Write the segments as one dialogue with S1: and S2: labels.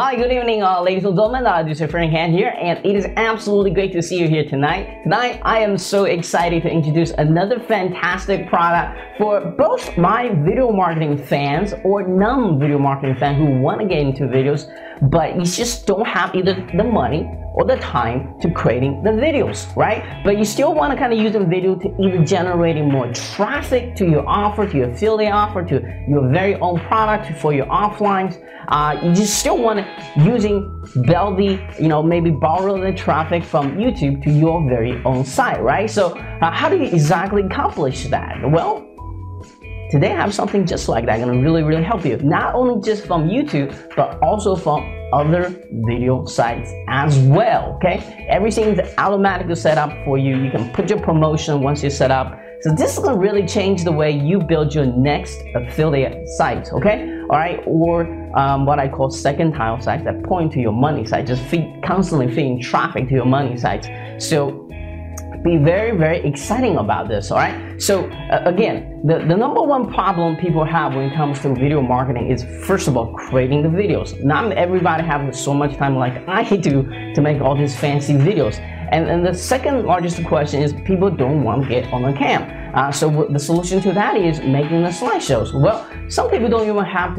S1: Hi, good evening, ladies and gentlemen. This is your friend Han here, and it is absolutely great to see you here tonight. Tonight, I am so excited to introduce another fantastic product for both my video marketing fans or non-video marketing fans who want to get into videos, but you just don't have either the money or the time to creating the videos, right? But you still want to kind of use the video to either generating more traffic to your offer, to your affiliate offer, to your very own product for your offlines. You just still want to using maybe borrow the traffic from YouTube to your very own site, right? So how do you exactly accomplish that? Well, today I have something just like that going to really help you, not only just from YouTube, but also from other video sites as well. Okay, everything is automatically set up for you. You can put your promotion once you set up. So this is going to really change the way you build your next affiliate site. Okay, all right, or what I call second tile sites that point to your money site, just constantly feeding traffic to your money sites. So be very exciting about this. All right, so again, the number one problem people have when it comes to video marketing is, first of all, creating the videos. Not everybody has so much time like I do to make all these fancy videos. And the second largest question is people don't want to get on a cam. So the solution to that is making the slideshows. Well, some people don't even have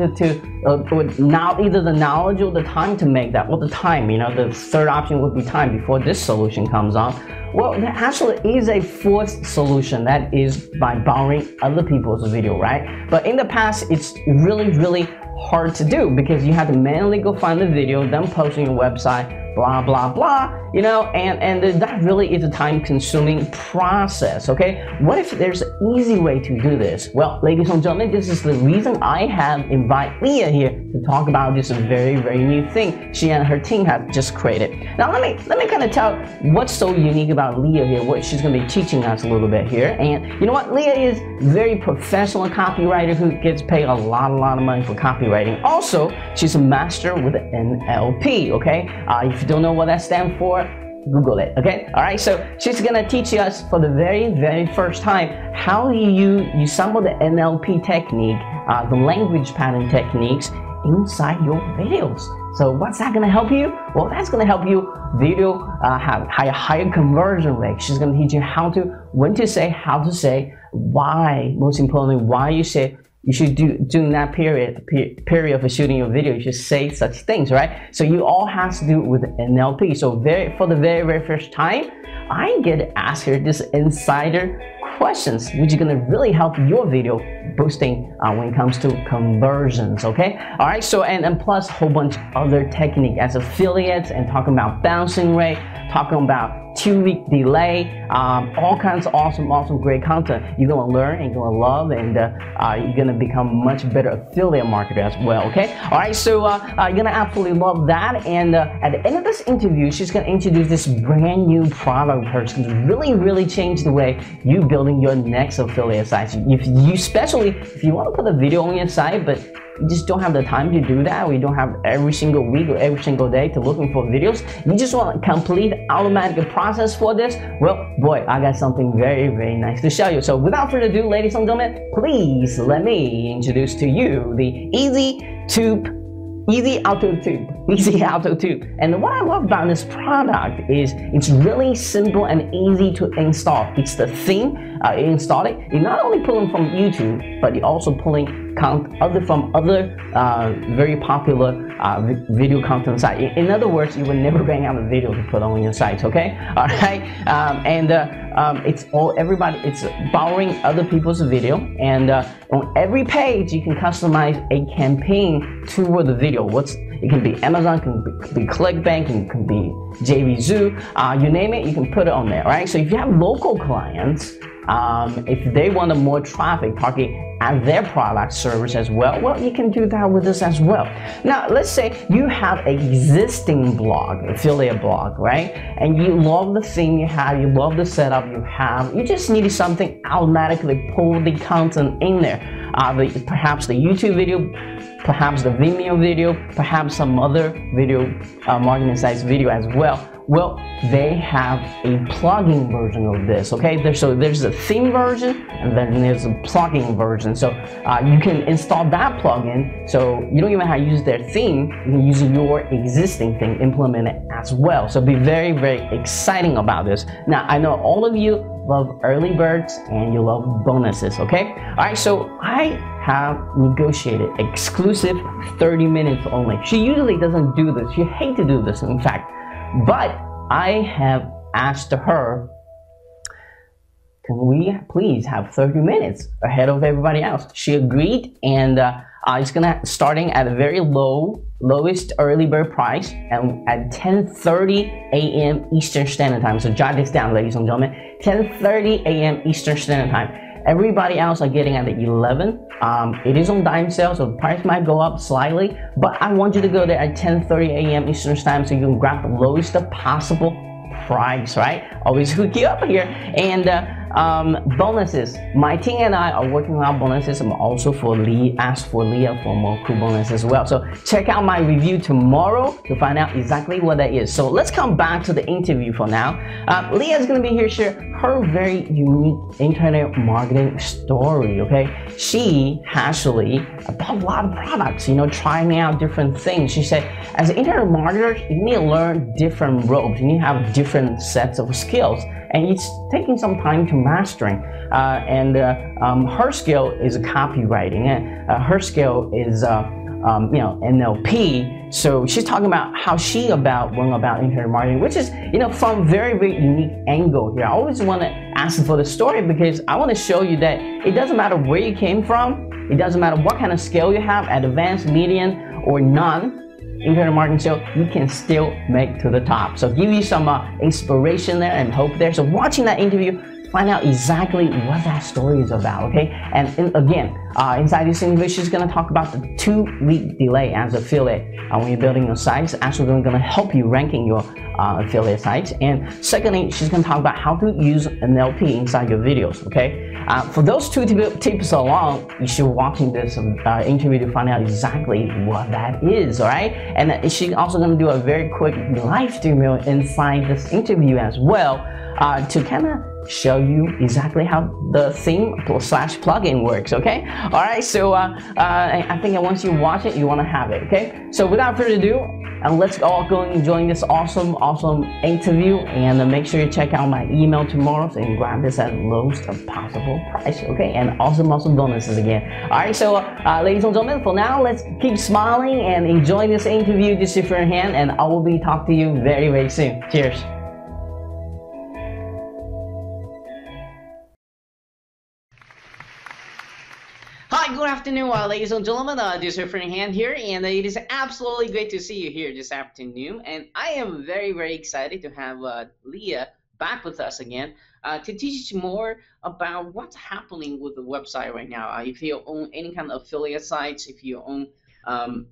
S1: now either the knowledge or the time to make that, or the time. The third option would be time before this solution comes on. Well, there actually is a fourth solution, that is by borrowing other people's video, right? But in the past, it's really hard to do because you have to manually go find the video, then post on your website, blah blah, and that really is a time-consuming process. Okay, what if there's an easy way to do this? Well, ladies and gentlemen, this is the reason I have invited Leah here to talk about this very new thing she and her team have just created. Now let me kind of tell what's so unique about Leah here, what she's going to be teaching us a little bit here. And you know what, Leah is very professional copywriter who gets paid a lot of money for copywriting. Also, she's a master with NLP. Okay, if you don't know what that stands for, Google it. Okay, all right, so she's gonna teach us for the very first time how you some of the NLP technique, the language pattern techniques inside your videos. So what's that gonna help you? Well, that's gonna help you video have higher conversion rate. She's gonna teach you when to say, how to say, why, most importantly, why you say you should during that period of shooting your video, you should say such things, right? So you all have to do with NLP. So for the very first time, I get to ask her this insider questions, which is going to really help your video boosting when it comes to conversions. Okay, all right, so and plus a whole bunch of other technique as affiliates, and talking about bouncing rate, talking about 2-week delay, all kinds of awesome great content you're gonna learn and you're gonna love, and you're gonna become much better affiliate marketer as well. Okay, all right, so you're gonna absolutely love that. And at the end of this interview, she's gonna introduce this brand new product of hers to really change the way you building your next affiliate site. Especially if you want to put a video on your site, but you just don't have the time to do that, or you don't have every single week or every single day to looking for videos, you just want a complete automatic process for this. Well, boy, I got something very nice to show you. So without further ado, ladies and gentlemen, please let me introduce to you the EasyAutoTube. And what I love about this product is it's really simple and easy to install. It's the thing, you install it, you're not only pulling from YouTube, but you're also pulling from other very popular video content sites. In other words, you will never bang out a video to put on your site. Okay, all right, it's borrowing other people's video, and on every page you can customize a campaign toward the video. It can be Amazon, it can be ClickBank, it can be JVZoo, you name it, you can put it on there, right? So if you have local clients, if they want more traffic targeting at their product service as well, you can do that with this as well. Now, let's say you have an existing blog, affiliate blog, right? And you love the theme you have, you love the setup you have, you just need something automatically pull the content in there. Perhaps the YouTube video, perhaps the Vimeo video, perhaps some other video marketing sites video as well. Well, they have a plugin version of this, okay? There's a theme version and then there's a plugin version. So you can install that plugin, so you don't even have to use their theme, you can use your existing thing, implement it as well. So be very, very exciting about this. Now, I know all of you love early birds and you love bonuses, okay? All right, so I have negotiated exclusive 30 minutes only. She usually doesn't do this. She hates to do this, in fact. But I have asked her, can we please have 30 minutes ahead of everybody else? She agreed, and it's gonna starting at a very lowest early bird price, and at 10:30 a.m. Eastern Standard Time. So jot this down, ladies and gentlemen. 10:30 a.m. Eastern Standard Time. Everybody else are getting at the 11. It is on dime sale, so the price might go up slightly, but I want you to go there at 10:30 a.m. Eastern time so you can grab the lowest possible price, right? Always hook you up here. And bonuses. My team and I are working on bonuses. I'm also asked for Leah for more cool bonuses as well. So check out my review tomorrow to find out exactly what that is. So let's come back to the interview for now. Leah is going to be here to share her very unique internet marketing story, okay? She actually bought a lot of products, you know, trying out different things. She said, as an internet marketer, you need to learn different ropes. You need to have different sets of skills. And it's taking some time to mastering. Her skill is copywriting, and her skill is NLP. So she's talking about how she went about internet marketing, which is, you know, from very, very unique angle here. I always want to ask for the story because I want to show you that it doesn't matter where you came from, it doesn't matter what kind of skill you have, advanced, medium, or none. Internet marketing skill, you can still make to the top. So give you some inspiration there and hope there. So watching that interview, find out exactly what that story is about, okay? And again, inside this English, she's gonna talk about the 2-week delay as affiliate when you're building your sites. Actually, gonna help you ranking your affiliate sites. And secondly, she's gonna talk about how to use NLP inside your videos, okay? For those two tips along, you should watching this interview to find out exactly what that is, all right? And she's also gonna do a very quick live demo inside this interview as well to kind of show you exactly how the theme / plugin works, okay? All right, so I think that once you watch it, you want to have it, okay? So without further ado, and let's all go and join this awesome interview, and make sure you check out my email tomorrow so you can grab this at lowest possible price, okay? And awesome bonuses again. All right, so ladies and gentlemen, for now, let's keep smiling and enjoy this interview. This is your hand, and I will be talking to you very, very soon. Cheers. Hi, good afternoon, ladies and gentlemen. This is your friend Han here, and it is absolutely great to see you here this afternoon. And I am very, very excited to have Leah back with us again to teach you more about what's happening with the website right now. If you own any kind of affiliate sites, if you own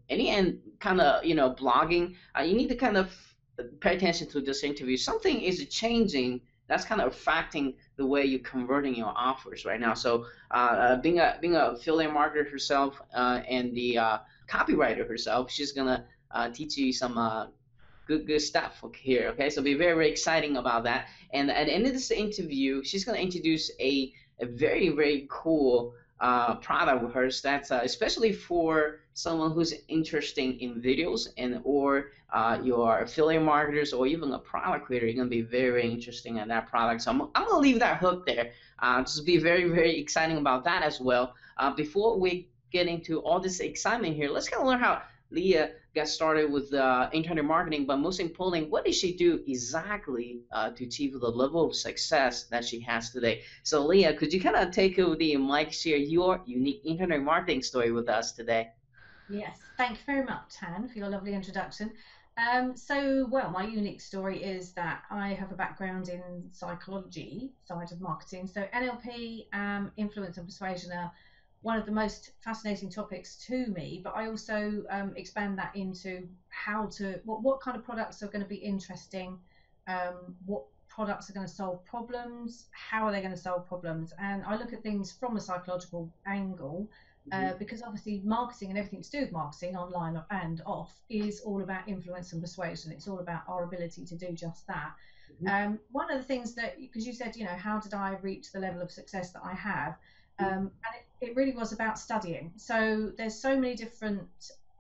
S1: any kind of blogging, you need to kind of pay attention to this interview. Something is changing that's kind of affecting the way you're converting your offers right now. So being a affiliate marketer herself and the copywriter herself, she's gonna teach you some good stuff here. Okay, so be very, very exciting about that. And at the end of this interview, she's gonna introduce a very, very cool product of hers that's especially for someone who's interested in videos or your affiliate marketers or even a product creator. You're going to be very, very interesting in that product. So I'm going to leave that hook there. Just be very, very exciting about that as well. Before we get into all this excitement here, let's kind of learn how Leah got started with internet marketing, but most importantly, what did she do exactly to achieve the level of success that she has today? So Leah, could you kind of take over the mic, share your unique internet marketing story with us today?
S2: Yes, thank you very much, Han, for your lovely introduction. Well, my unique story is that I have a background in psychology side of marketing. So NLP, influence and persuasion are one of the most fascinating topics to me, but I also expand that into what kind of products are going to be interesting, what products are going to solve problems, how are they going to solve problems, and I look at things from a psychological angle, because obviously marketing and everything to do with marketing, online and off, is all about influence and persuasion. It's all about our ability to do just that. One of the things that, because you said, how did I reach the level of success that I have? And it really was about studying. So there's so many different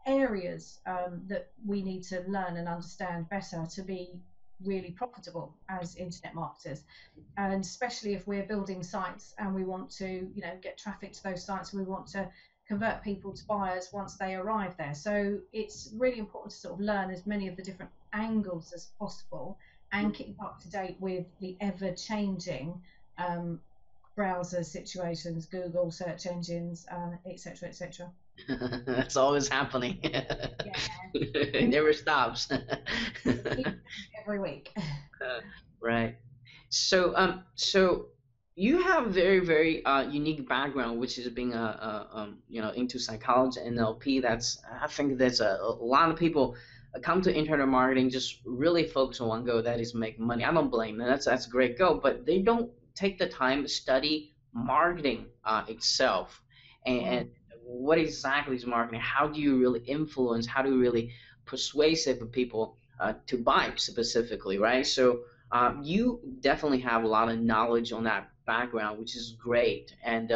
S2: areas that we need to learn and understand better to be really profitable as internet marketers, and especially if we're building sites and we want to get traffic to those sites, we want to convert people to buyers once they arrive there. So it's really important to sort of learn as many of the different angles as possible and keep up to date with the ever-changing browser situations, Google search engines, etc., etc.
S1: That's always happening.
S2: Yeah.
S1: It never stops.
S2: Every week.
S1: Right. So you have very, very unique background, which is being into psychology and NLP. I think there's a lot of people come to internet marketing just really focus on one goal, that is make money. I don't blame them. That's a great goal, but they don't take the time to study marketing itself, and what exactly is marketing? How do you really influence? How do you really persuasive people to buy specifically, right? So you definitely have a lot of knowledge on that background, which is great. And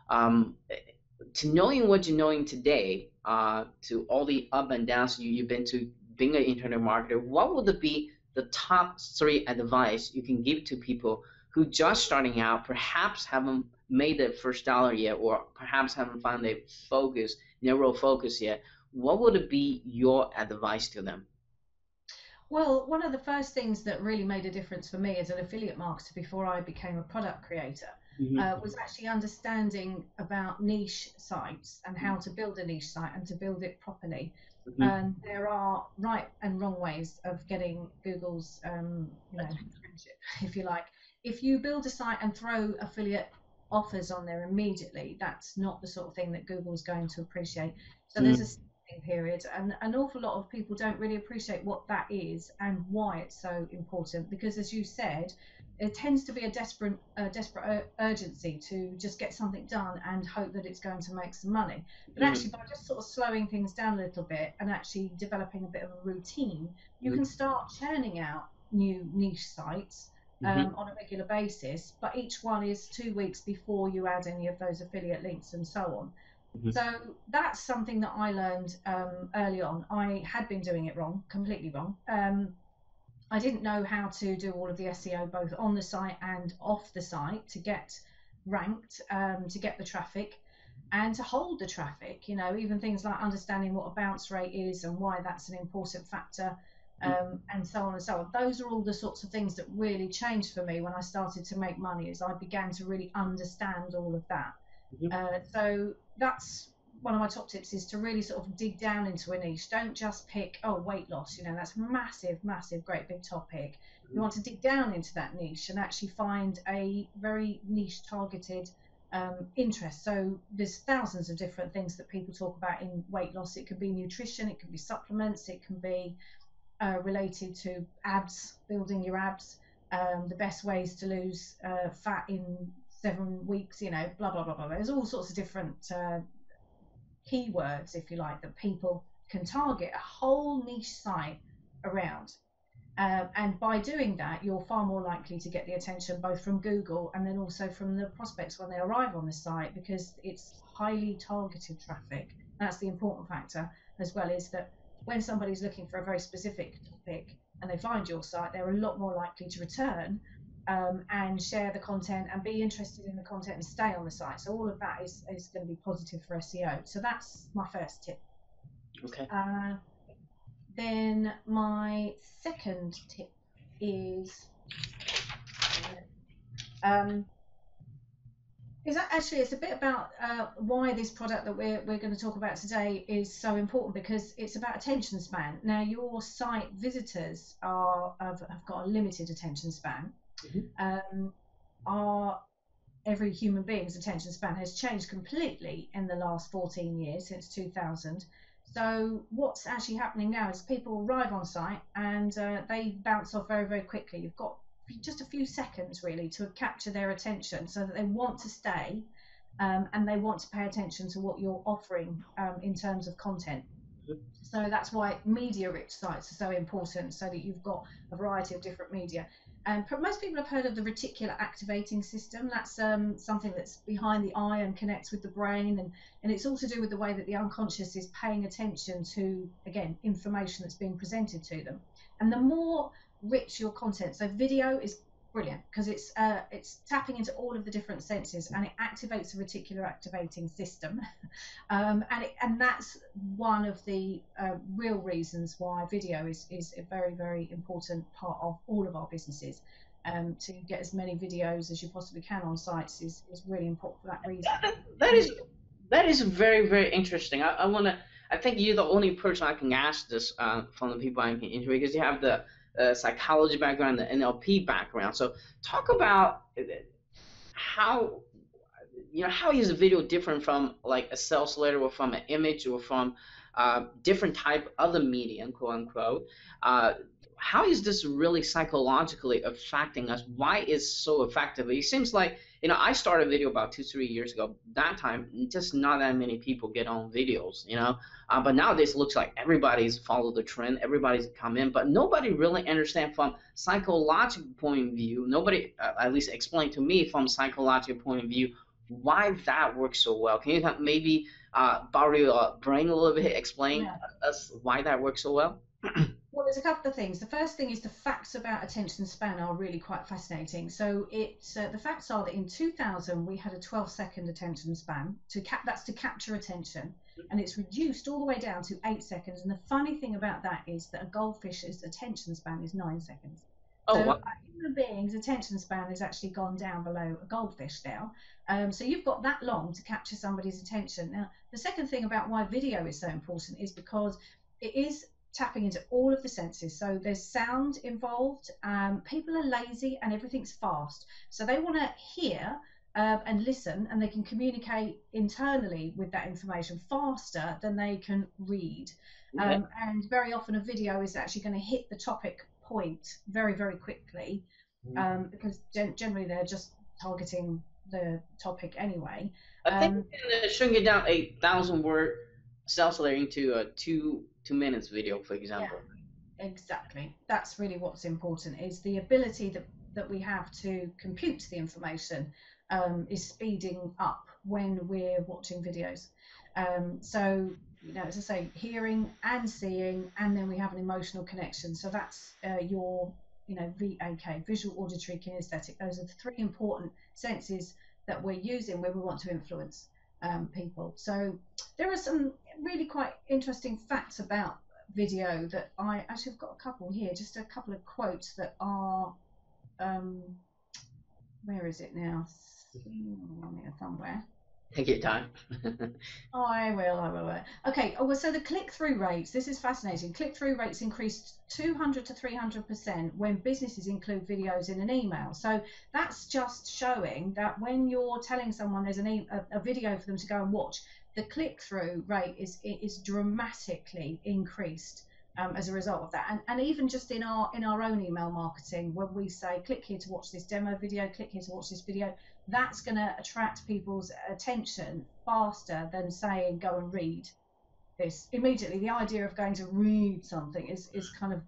S1: um, to knowing what you're knowing today, to all the up and downs you've been to being an internet marketer, what would be the top three advice you can give to people who just starting out, perhaps haven't made their first dollar yet, or perhaps haven't found a narrow focus yet? What would be your advice to them?
S2: Well, one of the first things that really made a difference for me as an affiliate marketer before I became a product creator was actually understanding about niche sites and how to build a niche site and to build it properly. And there are right and wrong ways of getting Google's, friendship, if you like. If you build a site and throw affiliate offers on there immediately, that's not the sort of thing that Google's going to appreciate. So there's a period, and an awful lot of people don't really appreciate what that is and why it's so important, because as you said, it tends to be a desperate urgency to just get something done and hope that it's going to make some money. But actually, by just sort of slowing things down a little bit and actually developing a bit of a routine, you can start churning out new niche sites on a regular basis, but each one is 2 weeks before you add any of those affiliate links and so on. So that's something that I learned early on. I had been doing it wrong, completely wrong. I didn't know how to do all of the SEO both on the site and off the site to get ranked, to get the traffic and to hold the traffic. Even things like understanding what a bounce rate is and why that's an important factor, and so on and so on. Those are all the sorts of things that really changed for me when I started to make money, as I began to really understand all of that. So that's one of my top tips, is to really sort of dig down into a niche. Don't just pick, weight loss, that's massive, great big topic. You want to dig down into that niche and actually find a very niche targeted interest. So there's thousands of different things that people talk about in weight loss. It could be nutrition, it can be supplements, it can be related to abs, building your abs, the best ways to lose fat in 7 weeks, blah, blah, blah, blah. There's all sorts of different keywords, if you like, that people can target a whole niche site around. And by doing that, you're far more likely to get the attention both from Google and then also from the prospects when they arrive on the site, because it's highly targeted traffic. That's the important factor as well, is that when somebody's looking for a very specific topic and they find your site, they're a lot more likely to return and share the content and be interested in the content and stay on the site. So all of that is going to be positive for SEO. So that's my first tip.
S1: Okay.
S2: Then my second tip is it's a bit about why this product that we're going to talk about today is so important, because it's about attention span. Now, your site visitors have got a limited attention span. Every human being's attention span has changed completely in the last 14 years, since 2000. So what's actually happening now is people arrive on site and they bounce off very, very quickly. You've got just a few seconds really to capture their attention so that they want to stay and they want to pay attention to what you're offering in terms of content. So that's why media-rich sites are so important, so that you've got a variety of different media. And most people have heard of the reticular activating system. That's something that's behind the eye and connects with the brain, and it's all to do with the way that the unconscious is paying attention to, again, information that's being presented to them. And the more rich your content, so video is brilliant because it's tapping into all of the different senses, and it activates the reticular activating system, and that's one of the real reasons why video is a very, very important part of all of our businesses. To get as many videos as you possibly can on sites is really important for that reason.
S1: That is very, very interesting. I think you're the only person I can ask this from the people I can interview, because you have the psychology background, the NLP background. So talk about how how is a video different from like a sales letter, or from an image, or from different type other medium, quote unquote. How is this really psychologically affecting us? Why is so effective? It seems like, I started video about 2-3 years ago. That time, just not that many people get on videos, but nowadays it looks like everybody's followed the trend, everybody's come in, but nobody really understands from psychological point of view. Nobody, at least explain to me from psychological point of view, why that works so well. Can you maybe borrow your brain a little bit, explain us why that works so well?
S2: Well, there's a couple of things. The first thing is the facts about attention span are really quite fascinating. So the facts are that in 2000 we had a 12-second attention span. That's to capture attention, and it's reduced all the way down to 8 seconds. And the funny thing about that is that a goldfish's attention span is 9 seconds.
S1: Oh,
S2: so
S1: wow.
S2: A human being's attention span has actually gone down below a goldfish now. So you've got that long to capture somebody's attention. Now, the second thing about why video is so important is because it is tapping into all of the senses. So there's sound involved. People are lazy and everything's fast. So they want to hear and listen, and they can communicate internally with that information faster than they can read. And very often a video is actually going to hit the topic point very, very quickly, because generally they're just targeting the topic anyway.
S1: I think shrink it down 1,000-word sales letter into a two minutes video, for example.
S2: Yeah, exactly. That's really what's important, is the ability that we have to compute the information is speeding up when we're watching videos. So, as I say, hearing and seeing, and then we have an emotional connection. So that's your, VAK, visual, auditory, kinesthetic. Those are the three important senses that we're using when we want to influence people. So there are some really quite interesting facts about video that I actually have got a couple here, just a couple of quotes that are, where is it now? Somewhere.
S1: Take your time.
S2: I will. Okay, well, so the click-through rates, this is fascinating. Click-through rates increased 200 to 300% when businesses include videos in an email. So that's just showing that when you're telling someone there's a video for them to go and watch, the click-through rate is dramatically increased as a result of that. And even just in our own email marketing, when we say click here to watch this demo video, click here to watch this video, that's going to attract people's attention faster than saying go and read this. Immediately the idea of going to read something is kind of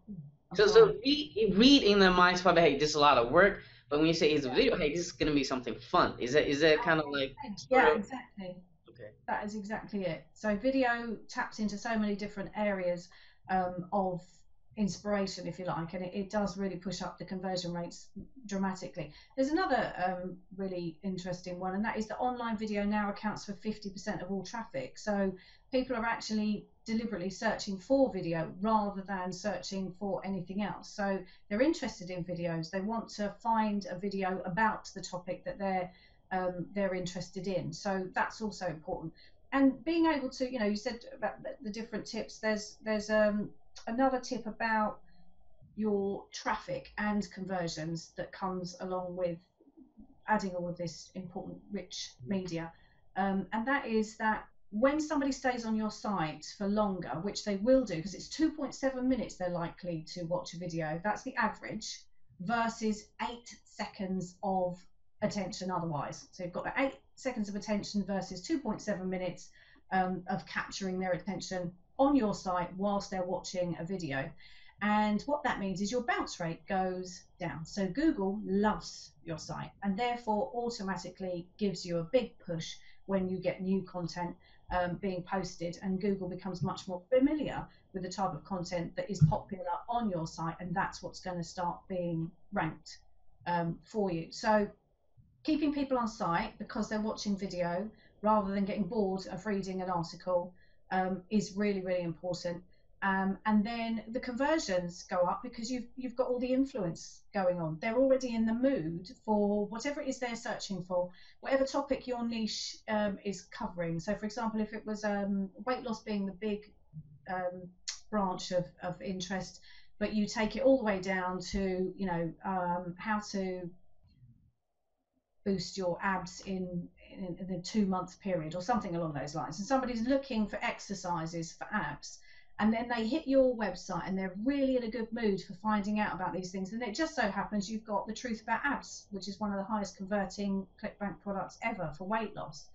S1: so read in their minds probably, hey, this is a lot of work, but when you say it's a video, hey, this is going to be something fun. Is that kind of like
S2: exactly.
S1: Okay,
S2: that is exactly it. So video taps into so many different areas of inspiration, if you like, and it does really push up the conversion rates dramatically. There's another really interesting one, and that is that online video now accounts for 50% of all traffic. So people are actually deliberately searching for video rather than searching for anything else. So they're interested in videos. They want to find a video about the topic that they're interested in. So that's also important. And being able to, you said about the different tips. There's another tip about your traffic and conversions that comes along with adding all of this important rich media, and that is that when somebody stays on your site for longer, which they will do, because it's 2.7 minutes they're likely to watch a video, that's the average, versus 8 seconds of attention otherwise. So you've got the seconds of attention versus 2.7 minutes of capturing their attention on your site whilst they're watching a video. And what that means is your bounce rate goes down. So Google loves your site and therefore automatically gives you a big push when you get new content being posted, and Google becomes much more familiar with the type of content that is popular on your site, and that's what's going to start being ranked for you. So keeping people on site because they're watching video rather than getting bored of reading an article is really, really important. And then the conversions go up because you've got all the influence going on. They're already in the mood for whatever it is they're searching for, whatever topic your niche is covering. So, for example, if it was weight loss being the big branch of interest, but you take it all the way down to, you know, how to boost your abs in the 2-month period or something along those lines, and somebody's looking for exercises for abs, and then they hit your website and they're really in a good mood for finding out about these things, and it just so happens you've got the truth about abs, which is one of the highest converting ClickBank products ever for weight loss,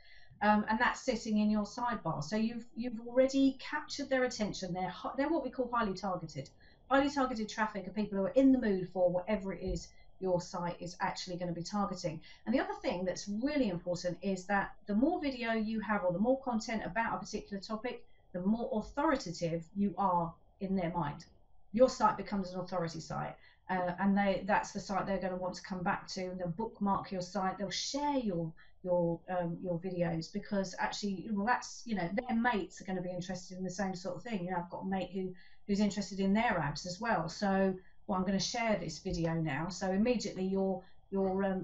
S2: and that's sitting in your sidebar. So you've already captured their attention. They're what we call highly targeted. Highly targeted traffic are people who are in the mood for whatever it is your site is actually going to be targeting. And the other thing that's really important is that the more video you have or the more content about a particular topic, the more authoritative you are in their mind. Your site becomes an authority site, and that's the site they're going to want to come back to, and they'll bookmark your site, they'll share your videos, because actually, well, that's, you know, their mates are going to be interested in the same sort of thing. You know, I've got a mate who's interested in their abs as well, so well, I'm going to share this video now. So immediately your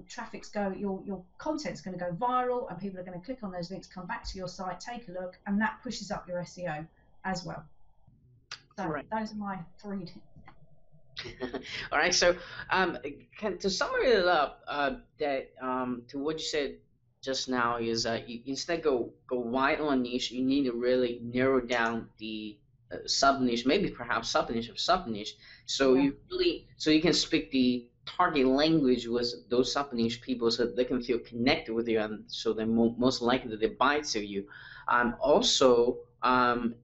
S2: traffic's your content's going to go viral, and people are going to click on those links, come back to your site, take a look, and that pushes up your SEO as well. So right. Those are my 3.
S1: All right. So to sum it up, to what you said just now is you instead go wide on niche. You need to really narrow down the sub niche, maybe perhaps sub niche of sub niche. So yeah. You can speak the target language with those sub niche people, so they can feel connected with you, and so they're most likely that they buy to you. Also,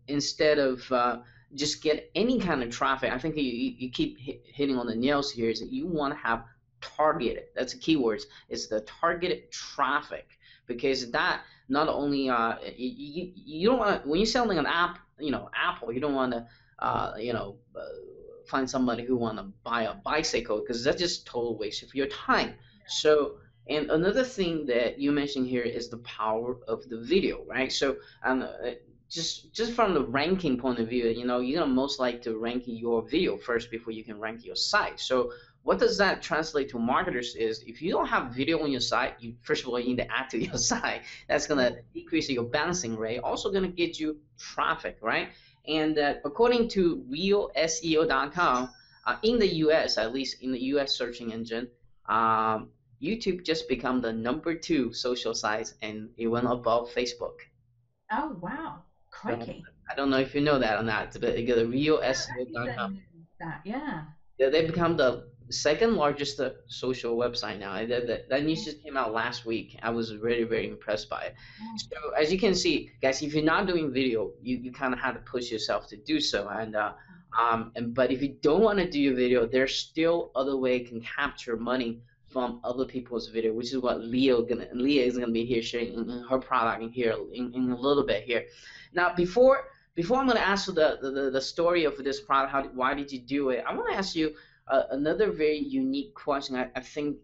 S1: instead of just get any kind of traffic, I think you keep hitting on the nails here, is that you want to have targeted. That's the keyword. It's the targeted traffic, because that not only you don't want to, when you're selling an app, you know, Apple, you don't want to find somebody who want to buy a bicycle, because that's just total waste of your time. So, and another thing that you mentioned here is the power of the video, right? So just from the ranking point of view, you know, you're gonna most like to rank your video first before you can rank your site. So what does that translate to marketers is, if you don't have video on your site, you first of all, you need to add to your site. That's gonna decrease your bouncing rate, also gonna get you traffic, right? And according to realseo.com, in the US, at least in the US searching engine, YouTube just become the #2 social site, and it went above Facebook.
S2: Oh wow, crikey!
S1: I don't know if you know that or not, but you go to realseo.com.
S2: Yeah.
S1: They become the second largest social website now. That news just came out last week. I was very, very impressed by it. So as you can see, guys, if you're not doing video, you kind of have to push yourself to do so. But if you don't want to do your video, there's still other way you can capture money from other people's video, which is what Leah is gonna be here sharing in her product in a little bit here. Now before I'm gonna ask you the story of this product, why did you do it? I want to ask you another very unique question. I think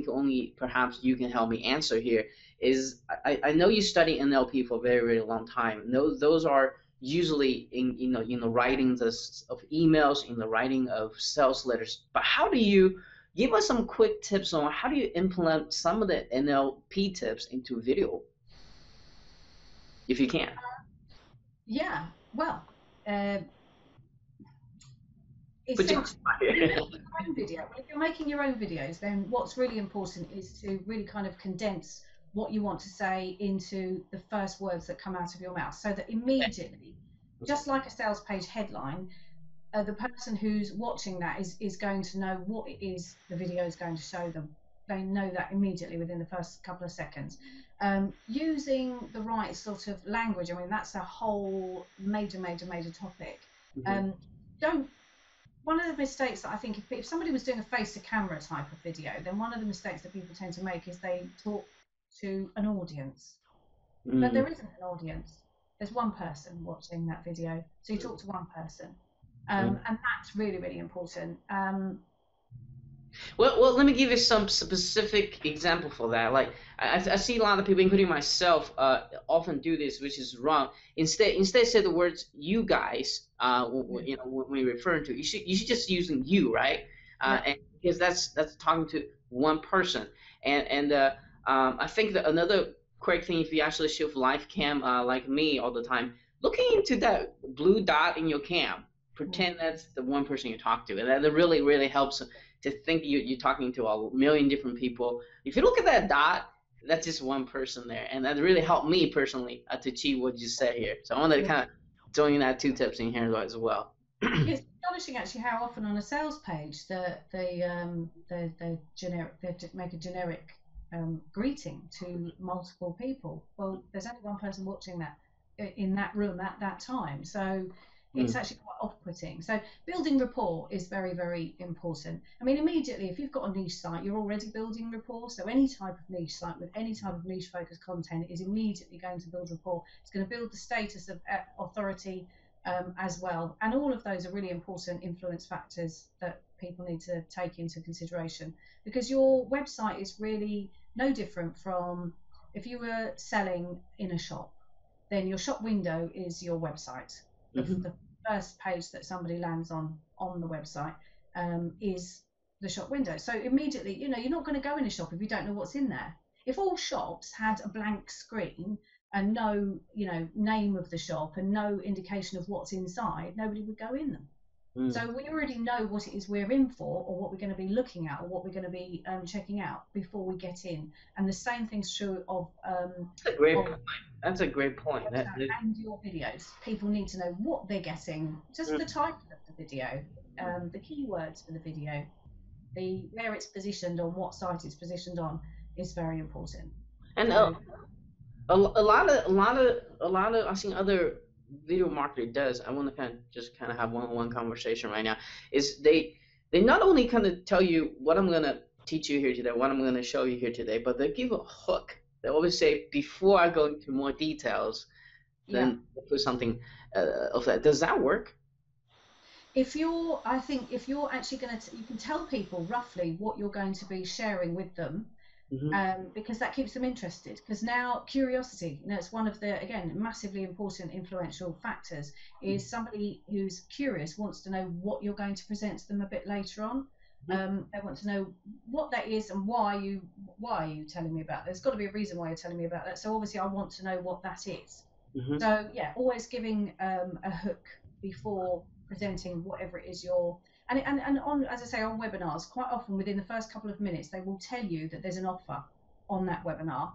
S1: only perhaps you can help me answer here. Is I know you study NLP for a very, very long time. Those are usually in the writings of emails, in the writing of sales letters. But how do you give us some quick tips on how do you implement some of the NLP tips into video, if you can?
S2: Yeah, well,
S1: Put your
S2: own video. If you're making your own videos, then what's really important is to really kind of condense what you want to say into the first words that come out of your mouth, so that immediately, just like a sales page headline, the person who's watching that is going to know what it is the video is going to show them. they know that immediately within the first couple of seconds. Using the right sort of language, I mean, that's a whole major topic. Don't One of the mistakes that I think, if somebody was doing a face to camera type of video, then one of the mistakes that people tend to make is they talk to an audience. But there isn't an audience. There's one person watching that video, so you talk to one person, and that's really important.
S3: Well, let me give you some specific example for that. Like I see a lot of people, including myself, often do this, which is wrong. Instead say the words "you guys." You know, when you're referring to, you should just using "you," right? And because that's talking to one person. And I think that another quick thing, if you actually shoot live cam like me all the time, looking into that blue dot in your cam, pretend that's the one person you talk to, and that really helps to think you're talking to a million different people. If you look at that dot, that's just one person there, and that really helped me personally to achieve what you said here. So I wanted to kind of throw in that 2 tips in here as well.
S2: It's astonishing actually how often on a sales page they make a generic greeting to multiple people. Well, there's only one person watching that in that room at that time, so it's actually quite off-putting. So building rapport is very important. I mean, immediately, if you've got a niche site, you're already building rapport. So any type of niche site with any type of niche focused content is immediately going to build rapport. It's going to build the status of authority as well. And all of those are really important influence factors that people need to take into consideration, because your website is really no different from if you were selling in a shop, then your shop window is your website. The first page that somebody lands on the website is the shop window. So immediately, you know, you're not going to go in a shop if you don't know what's in there. If all shops had a blank screen and no, you know, name of the shop and no indication of what's inside, nobody would go in them. So we already know what it is we're in for, or what we're going to be looking at, or what we're going to be checking out before we get in. And the same thing's true of
S3: That's a great point. That's a great point.
S2: And your videos. People need to know what they're getting, just the title of the video, the keywords for the video, where it's positioned on, what site it's positioned on is very important.
S3: And a lot of I think other video marketer does. I want to just have one-on-one conversation right now. Is they not only kind of tell you what I'm gonna teach you here today, what I'm gonna show you here today, but they give a hook. They always say, before I go into more details, then put something of that. Does that work?
S2: I think if you're actually going to, you can tell people roughly what you're going to be sharing with them. Because that keeps them interested. Because now curiosity, you know, it's one of the, again, massively important influential factors, is somebody who's curious wants to know what you're going to present to them a bit later on. They want to know what that is and why are you telling me about that? There's got to be a reason why you're telling me about that. So obviously I want to know what that is. So yeah, always giving a hook before presenting whatever it is you're. And on, as I say, on webinars, quite often within the first couple of minutes, they will tell you that there's an offer on that webinar.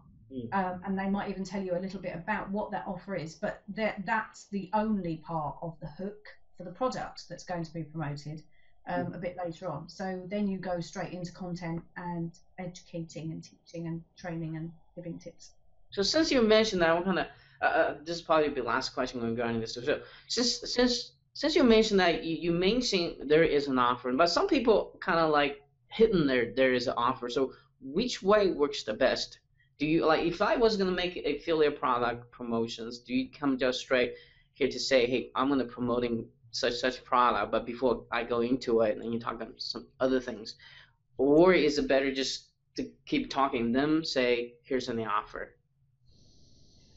S2: And they might even tell you a little bit about what that offer is, but that's the only part of the hook for the product that's going to be promoted a bit later on. So then you go straight into content and educating and teaching and training and giving tips.
S3: So since you mentioned that, I want this is probably the last question regarding this. So since you mentioned that, you mentioned there is an offer, but some people kind of like hidden there is an offer. So which way works the best? Do you, like, if I was going to make affiliate product promotions, do you come just straight here to say, hey, I'm going to promoting such product, but before I go into it, and you talk about some other things, or is it better just to keep talking to them, say, here's an offer?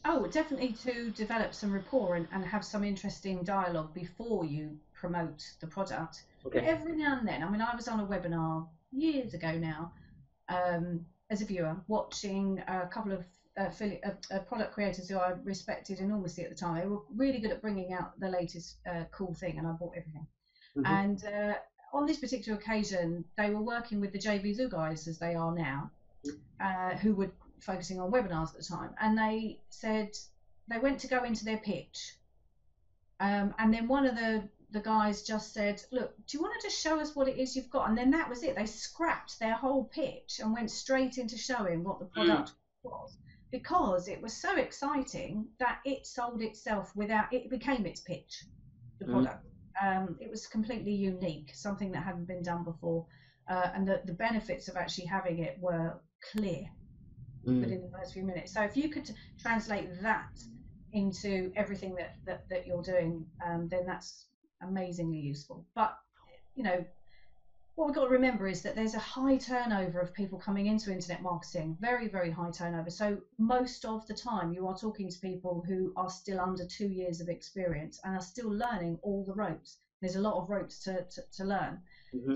S2: Oh, definitely to develop some rapport and have some interesting dialogue before you promote the product.
S3: Okay.
S2: But every now and then, I mean, I was on a webinar years ago now, as a viewer, watching a couple of product creators who I respected enormously at the time. They were really good at bringing out the latest cool thing, and I bought everything. And on this particular occasion, they were working with the JVZoo guys, as they are now, who were focusing on webinars at the time, and they said they went to go into their pitch, and then one of the the guys just said, look, do you want to just show us what it is you've got? And then that was it. They scrapped their whole pitch and went straight into showing what the product was, because it was so exciting that it sold itself without, it became its pitch, the product. It was completely unique, something that hadn't been done before. And the benefits of actually having it were clear within the first few minutes. So if you could translate that into everything that you're doing, then that's amazingly useful. But you know, what we've got to remember is that there's a high turnover of people coming into internet marketing, very, very high turnover. So most of the time you are talking to people who are still under 2 years of experience and are still learning all the ropes. There's a lot of ropes to learn.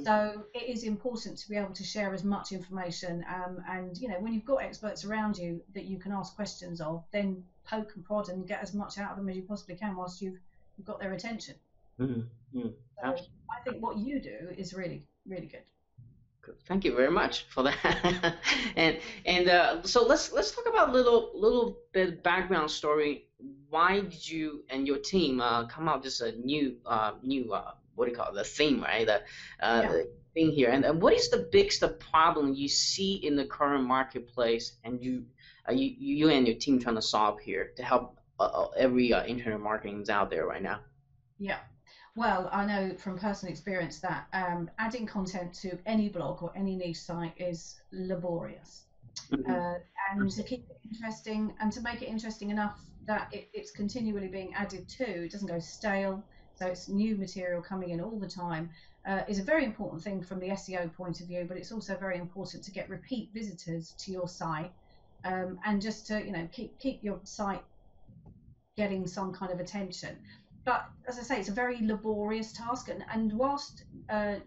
S2: So it is important to be able to share as much information, and you know, when you've got experts around you that you can ask questions of, then poke and prod and get as much out of them as you possibly can whilst you've got their attention. So I think what you do is really, really good.
S3: Thank you very much for that. and so let's talk about a little bit background story. Why did you and your team come out with this new what do you call it, the theme, right? The thing here, and what is the biggest problem you see in the current marketplace, and you and your team trying to solve here to help every internet marketing out there right now?
S2: Yeah. Well, I know from personal experience that adding content to any blog or any niche site is laborious. And to keep it interesting and to make it interesting enough that it's continually being added to, it doesn't go stale, so it's new material coming in all the time, is a very important thing from the SEO point of view, but it's also very important to get repeat visitors to your site, and just to, you know, keep your site getting some kind of attention. But as I say, it's a very laborious task, and whilst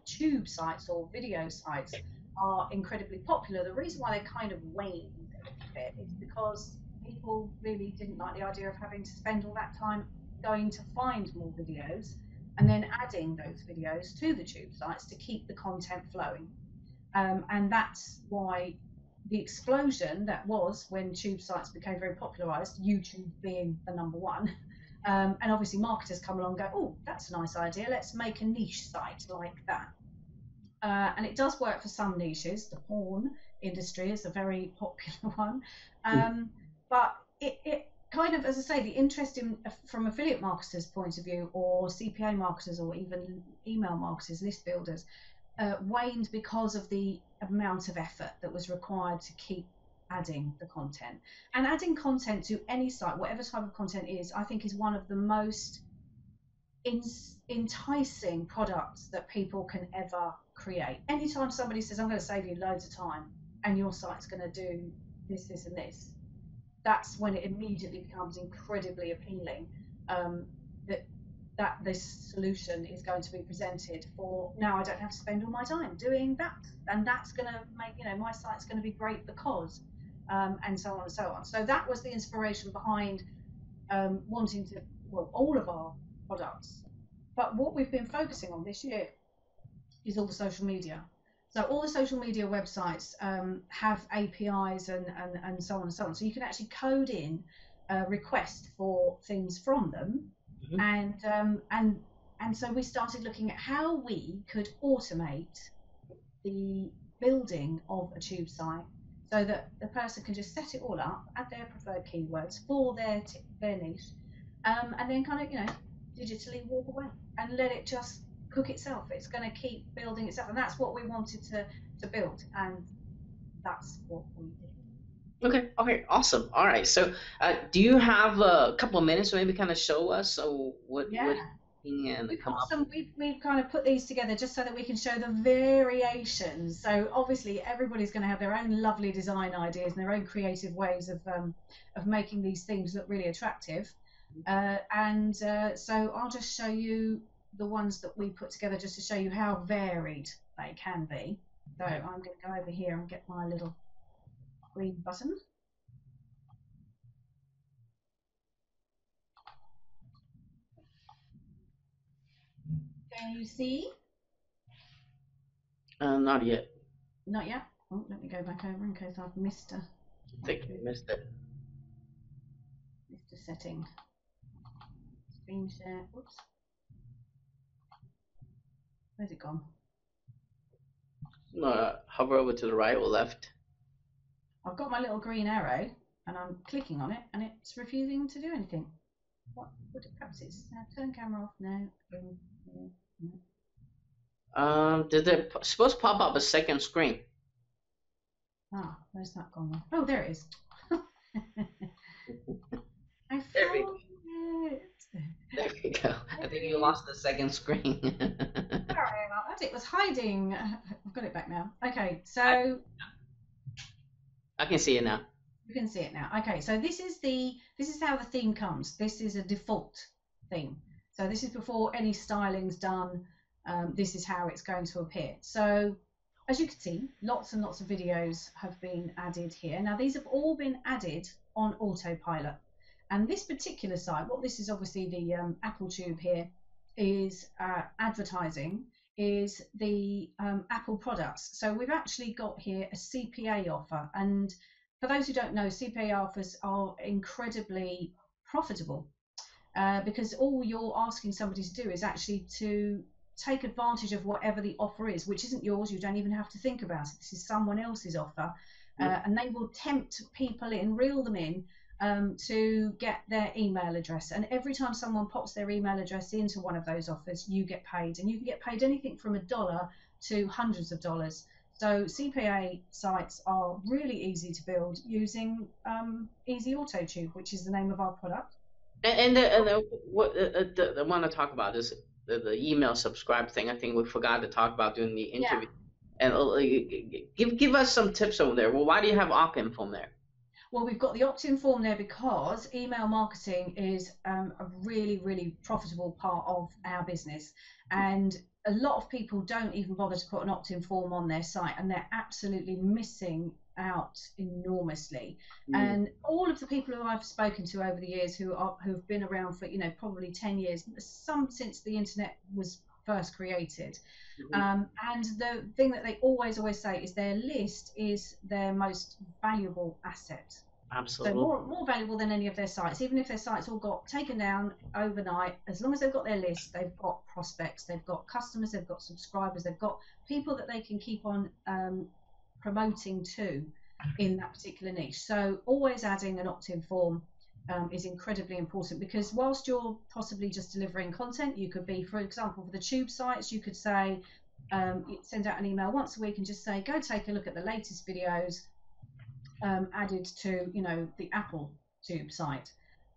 S2: tube sites or video sites are incredibly popular, the reason why they kind of waned a bit is because people really didn't like the idea of having to spend all that time going to find more videos and then adding those videos to the tube sites to keep the content flowing. And that's why the explosion that was when tube sites became very popularized, YouTube being the number one. And obviously marketers come along and go, oh, that's a nice idea, let's make a niche site like that. And it does work for some niches. The porn industry is a very popular one. But it kind of, as I say, the interest in, from affiliate marketers' point of view, or CPA marketers, or even email marketers, list builders, waned because of the amount of effort that was required to keep adding the content. And adding content to any site, whatever type of content is, I think is one of the most enticing products that people can ever create. Anytime somebody says, I'm going to save you loads of time and your site's going to do this, this and this, that's when it immediately becomes incredibly appealing, that this solution is going to be presented for, now I don't have to spend all my time doing that, and that's going to make, you know, my site's going to be great because, and so on and so on. So that was the inspiration behind wanting to, well, all of our products. But what we've been focusing on this year is all the social media. So all the social media websites have APIs and so on and so on. So you can actually code in a request for things from them. And so we started looking at how we could automate the building of a tube site so that the person can just set it all up, add their preferred keywords for their niche, and then kind of, you know, digitally walk away and let it just cook itself. It's going to keep building itself, and that's what we wanted to build, and that's what we did.
S3: Okay, awesome. All right, so do you have a couple of minutes to maybe kind of show us what
S2: we've kind of put these together just so that we can show the variations. So obviously everybody's going to have their own lovely design ideas and their own creative ways of making these themes look really attractive. So I'll just show you the ones that we put together just to show you how varied they can be. So I'm going to go over here and get my little green button. Can you see?
S3: Not yet.
S2: Not yet? Oh, let me go back over in case I've missed a...
S3: I think you missed it.
S2: Missed a setting. Screen share. Oops. Where's it gone?
S3: Hover over to the right or left.
S2: I've got my little green arrow and I'm clicking on it and it's refusing to do anything. What? Perhaps it's turn camera off. No.
S3: Did it supposed to pop up a second screen?
S2: Ah, where's that gone? Oh, there it is. I
S3: There we
S2: found it.
S3: There we go. I think you lost the second screen.
S2: Sorry about that. It was hiding. I've got it back now. Okay, so
S3: I can see it now.
S2: you can see it now. Okay, so this is how the theme comes. This is a default theme. So this is before any styling's done. This is how it's going to appear. So as you can see, lots and lots of videos have been added here. Now these have all been added on autopilot. And this particular site, what this is obviously the Apple Tube here, is advertising, is the Apple products. So we've actually got here a CPA offer. And for those who don't know, CPA offers are incredibly profitable because all you're asking somebody to do is actually to take advantage of whatever the offer is, which isn't yours. You don't even have to think about it. This is someone else's offer. And they will tempt people in, reel them in, to get their email address, and every time someone pops their email address into one of those offers, you get paid, and you can get paid anything from $1 to hundreds of dollars. So CPA sites are really easy to build using EasyAutoTube, which is the name of our product.
S3: And what I want to talk about is the email subscribe thing. I think we forgot to talk about during the interview. Yeah. And give us some tips over there. Well, why do you have opt-in form there?
S2: Well, we've got the opt-in form there because email marketing is a really, really profitable part of our business. And a lot of people don't even bother to put an opt-in form on their site, and they're absolutely missing out enormously. And all of the people who I've spoken to over the years who've been around for, probably 10 years, some since the internet was first created. And the thing that they always say is their list is their most valuable asset.
S3: Absolutely.
S2: So more valuable than any of their sites. Even if their sites all got taken down overnight, as long as they've got their list, they've got prospects, they've got customers, they've got subscribers, they've got people that they can keep on promoting to in that particular niche. So always adding an opt-in form is incredibly important, because whilst you're possibly just delivering content, you could be, for example, for the Tube sites, you could say, send out an email once a week and just say, go take a look at the latest videos added to, the Apple Tube site.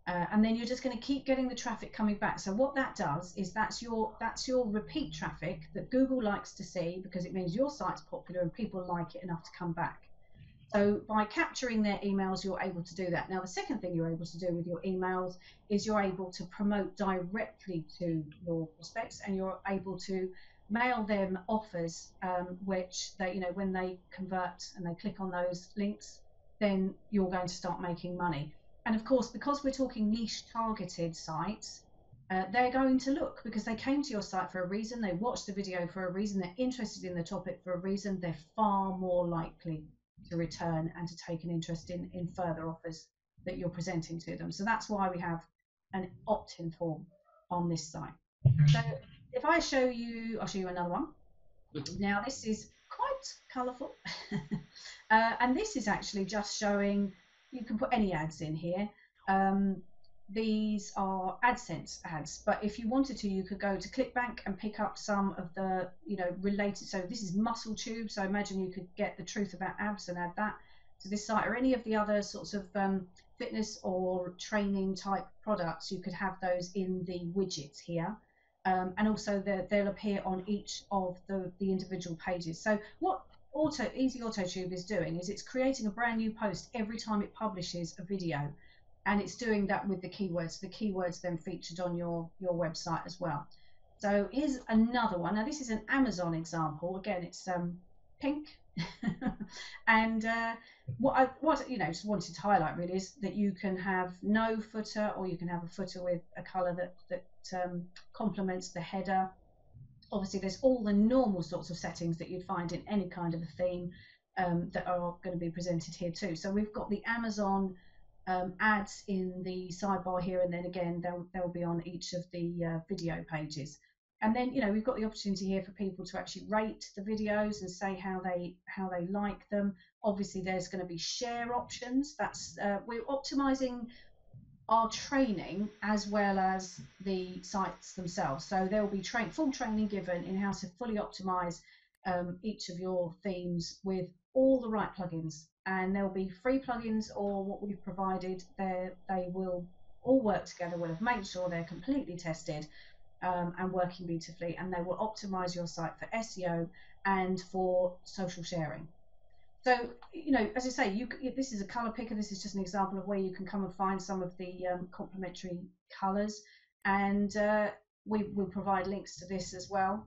S2: And then you're just going to keep getting the traffic coming back. So what that does is that's your repeat traffic that Google likes to see, because it means your site's popular and people like it enough to come back. So by capturing their emails, you're able to do that. Now, the second thing you're able to do with your emails is you're able to promote directly to your prospects, and you're able to mail them offers, which they, when they convert and they click on those links, then you're going to start making money. And of course, because we're talking niche targeted sites, they're going to look, because they came to your site for a reason, they watched the video for a reason, they're interested in the topic for a reason, they're far more likely to return and to take an interest in further offers that you're presenting to them. So that's why we have an opt-in form on this site. So if I'll show you another one. Now this is quite colourful. And this is actually just showing, you can put any ads in here. These are AdSense ads, but if you wanted to, you could go to ClickBank and pick up some of the, related. So this is Muscle Tube. So imagine you could get the truth about abs and add that to this site, or any of the other sorts of fitness or training type products. You could have those in the widgets here. And also they'll appear on each of the individual pages. So what EasyAutoTube is doing is it's creating a brand new post every time it publishes a video. And it's doing that with the keywords. The keywords then featured on your website as well. So here's another one. Now this is an Amazon example. Again, it's pink. And what I just wanted to highlight really is that you can have no footer, or you can have a footer with a colour that complements the header. Obviously, there's all the normal sorts of settings that you'd find in any kind of a theme that are going to be presented here too. So we've got the Amazon ads in the sidebar here, and then again they'll be on each of the video pages. And then, you know, we've got the opportunity here for people to actually rate the videos and say how they like them. Obviously, there's going to be share options. That's we're optimizing our training as well as the sites themselves. So there will be full training given in how to fully optimize each of your themes with all the right plugins. And there'll be free plugins or what we've provided. They will all work together. We'll have made sure they're completely tested and working beautifully, and they will optimize your site for SEO and for social sharing. So, you know, as I say, this is a color picker. This is just an example of where you can come and find some of the complementary colors, and we'll provide links to this as well.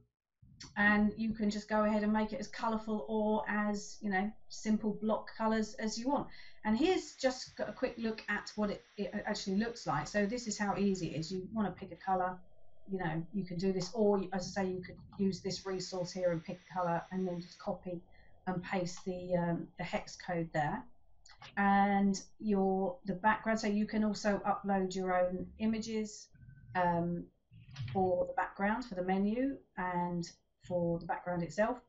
S2: And you can just go ahead and make it as colorful or as, you know, simple block colors as you want. And here's just a quick look at what it actually looks like. So this is how easy it is. You want to pick a color, you know, you can do this, or as I say, you could use this resource here and pick a color and then just copy and paste the hex code there. And the background, so you can also upload your own images for the background, for the menu, and for the background itself.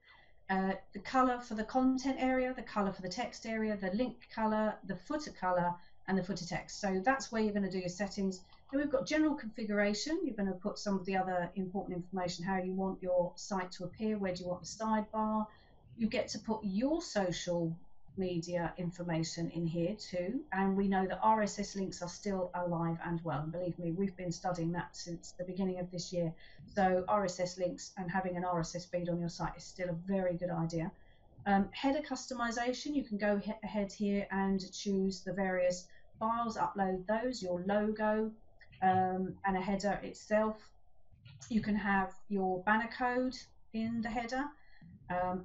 S2: The color for the content area, the color for the text area, the link color, the footer color, and the footer text. So that's where you're going to do your settings. Then we've got general configuration. You're going to put some of the other important information, how you want your site to appear, where do you want the sidebar. You get to put your social media information in here too, and we know that RSS links are still alive and well, and believe me, we've been studying that since the beginning of this year. So RSS links and having an RSS feed on your site is still a very good idea. Header customization, you can go ahead here and choose the various files, upload those, your logo, and a header itself. You can have your banner code in the header.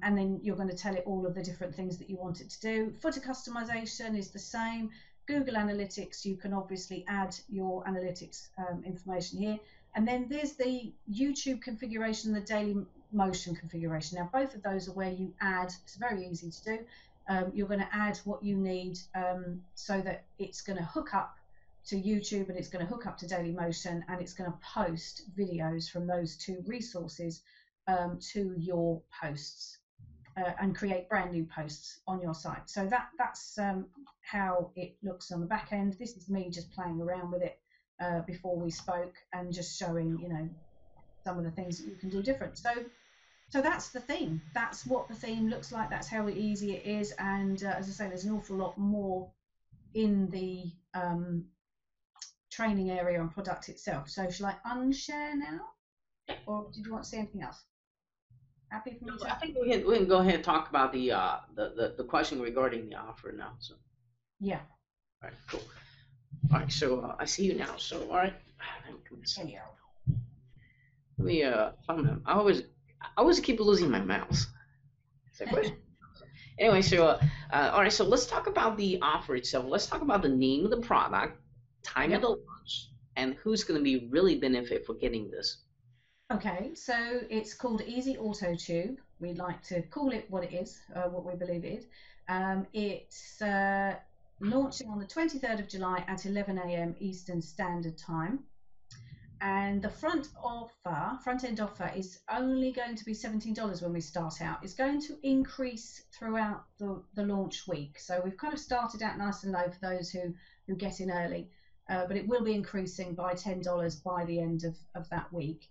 S2: And then you're going to tell it all of the different things that you want it to do. Footer customization is the same. Google Analytics, you can obviously add your analytics information here. And then there's the YouTube configuration, the daily motion configuration. Now, both of those are where you add, it's very easy to do. You're going to add what you need so that it's going to hook up to YouTube and it's going to hook up to Daily Motion and it's going to post videos from those two resources to your posts and create brand new posts on your site. So that's how it looks on the back end. This is me just playing around with it before we spoke and just showing, you know, some of the things that you can do different. So that's the theme. That's what the theme looks like. That's how easy it is. And as I say, there's an awful lot more in the training area and product itself. So shall I unshare now, or did you want to say anything else? Happy for me to...
S3: I think we can go ahead and talk about the question regarding the offer now. So
S2: yeah.
S3: All right, cool. All right, so I see you now. So all right, let me I always keep losing my mouse. Anyway, so all right, so let's talk about the offer itself. Let's talk about the name of the product, time of the launch, and who's going to be really benefit for getting this.
S2: Okay, so it's called EasyAutoTube. We like to call it what it is, what we believe it is. It's launching on the 23rd of July at 11 a.m. Eastern Standard Time. And the front-end offer is only going to be $17 when we start out. It's going to increase throughout the launch week. So we've kind of started out nice and low for those who get in early, but it will be increasing by $10 by the end of that week.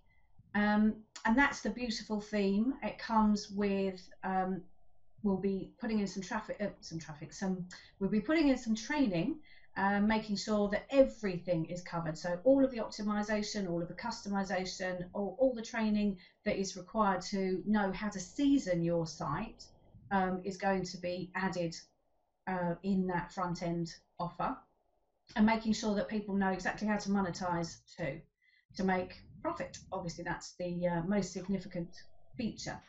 S2: And that's the beautiful theme. It comes with, we'll be putting in we'll be putting in some training, making sure that everything is covered. So all of the optimization, all of the customization, all the training that is required to know how to season your site is going to be added in that front end offer, and making sure that people know exactly how to monetize too, to make profit. Obviously, that's the most significant feature,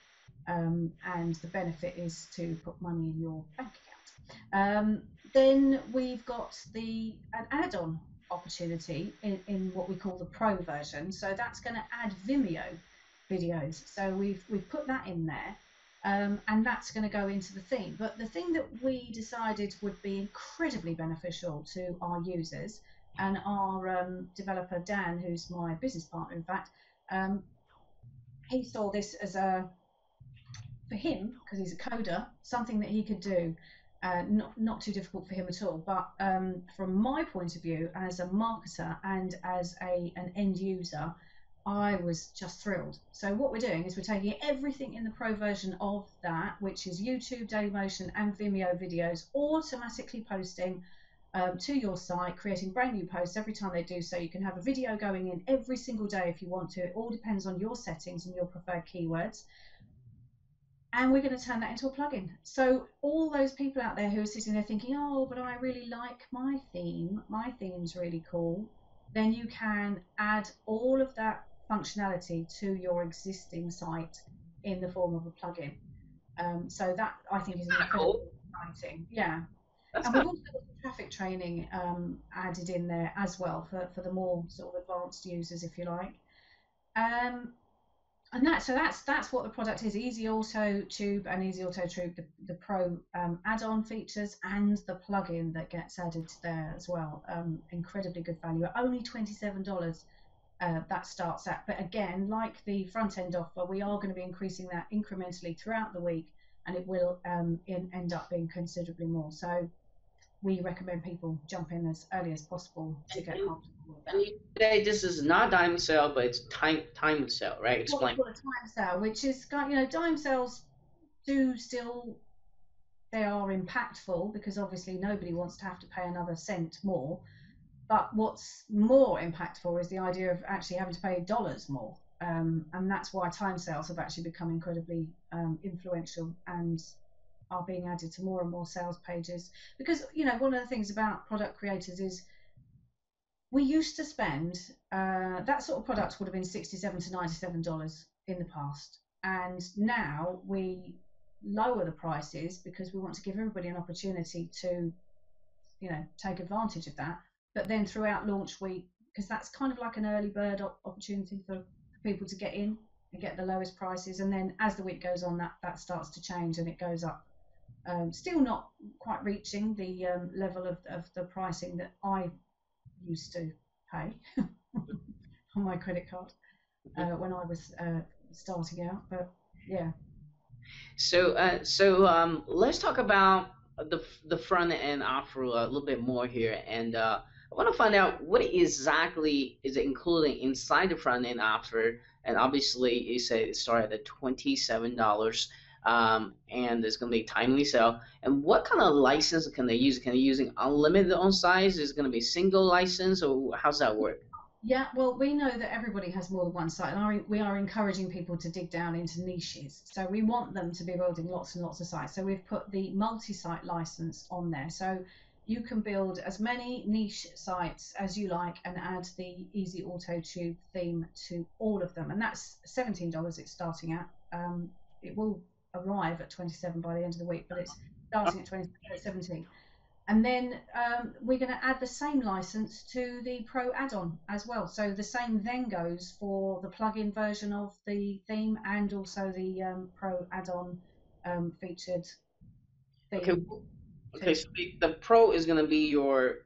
S2: and the benefit is to put money in your bank account. Then we've got an add-on opportunity in what we call the Pro version. So that's going to add Vimeo videos. So we've put that in there, and that's going to go into the theme. But the thing that we decided would be incredibly beneficial to our users, and our developer Dan, who's my business partner in fact, he saw this as for him, because he's a coder, something that he could do. Not too difficult for him at all, but from my point of view as a marketer and as an end user, I was just thrilled. So what we're doing is we're taking everything in the pro version of that, which is YouTube, Dailymotion and Vimeo videos, automatically posting to your site, creating brand new posts every time they do so. You can have a video going in every single day if you want to. It all depends on your settings and your preferred keywords. And we're going to turn that into a plugin. So all those people out there who are sitting there thinking, oh, but I really like my theme, my theme's really cool, then you can add all of that functionality to your existing site in the form of a plugin. So that, I think, is incredibly exciting. Yeah.
S3: That's
S2: And we've also got traffic training added in there as well for the more sort of advanced users, if you like. And that's what the product is. EasyAutoTube and EasyAutoTube, the pro add-on features and the plugin that gets added there as well. Incredibly good value at only $27. That starts at. But again, like the front end offer, we are going to be increasing that incrementally throughout the week, and it will end up being considerably more. So we recommend people jump in as early as possible to get comfortable with that.
S3: And you say this is not dime sale, but it's time sale, right? Explain.
S2: What a time sale, which is, dime sales do still, they are impactful because obviously nobody wants to have to pay another cent more. But what's more impactful is the idea of actually having to pay dollars more. And that's why time sales have actually become incredibly influential and are being added to more and more sales pages. Because, one of the things about product creators is we used to spend, that sort of product would have been $67 to $97 in the past. And now we lower the prices because we want to give everybody an opportunity to, take advantage of that. But then throughout launch week, because that's kind of like an early bird opportunity for people to get in and get the lowest prices. And then as the week goes on, that starts to change and it goes up. Still not quite reaching the level of the pricing that I used to pay on my credit card when I was starting out, but yeah.
S3: So let's talk about the front end offer a little bit more here, and I want to find out what exactly is including inside the front end offer. And obviously, you say it started at $27. And it's going to be timely sale. And what kind of license can they use? Can they use unlimited on size? Is it going to be single license, or how's that work?
S2: Yeah, well, we know that everybody has more than one site, and we are encouraging people to dig down into niches. So we want them to be building lots and lots of sites. So we've put the multi-site license on there. So you can build as many niche sites as you like and add the EasyAutoTube theme to all of them. And that's $17 it's starting at. It will arrive at 27 by the end of the week, but it's starting at 17. And then we're going to add the same license to the Pro add-on as well. So the same then goes for the plugin version of the theme and also the Pro add-on featured theme.
S3: Okay. So the Pro is going to be your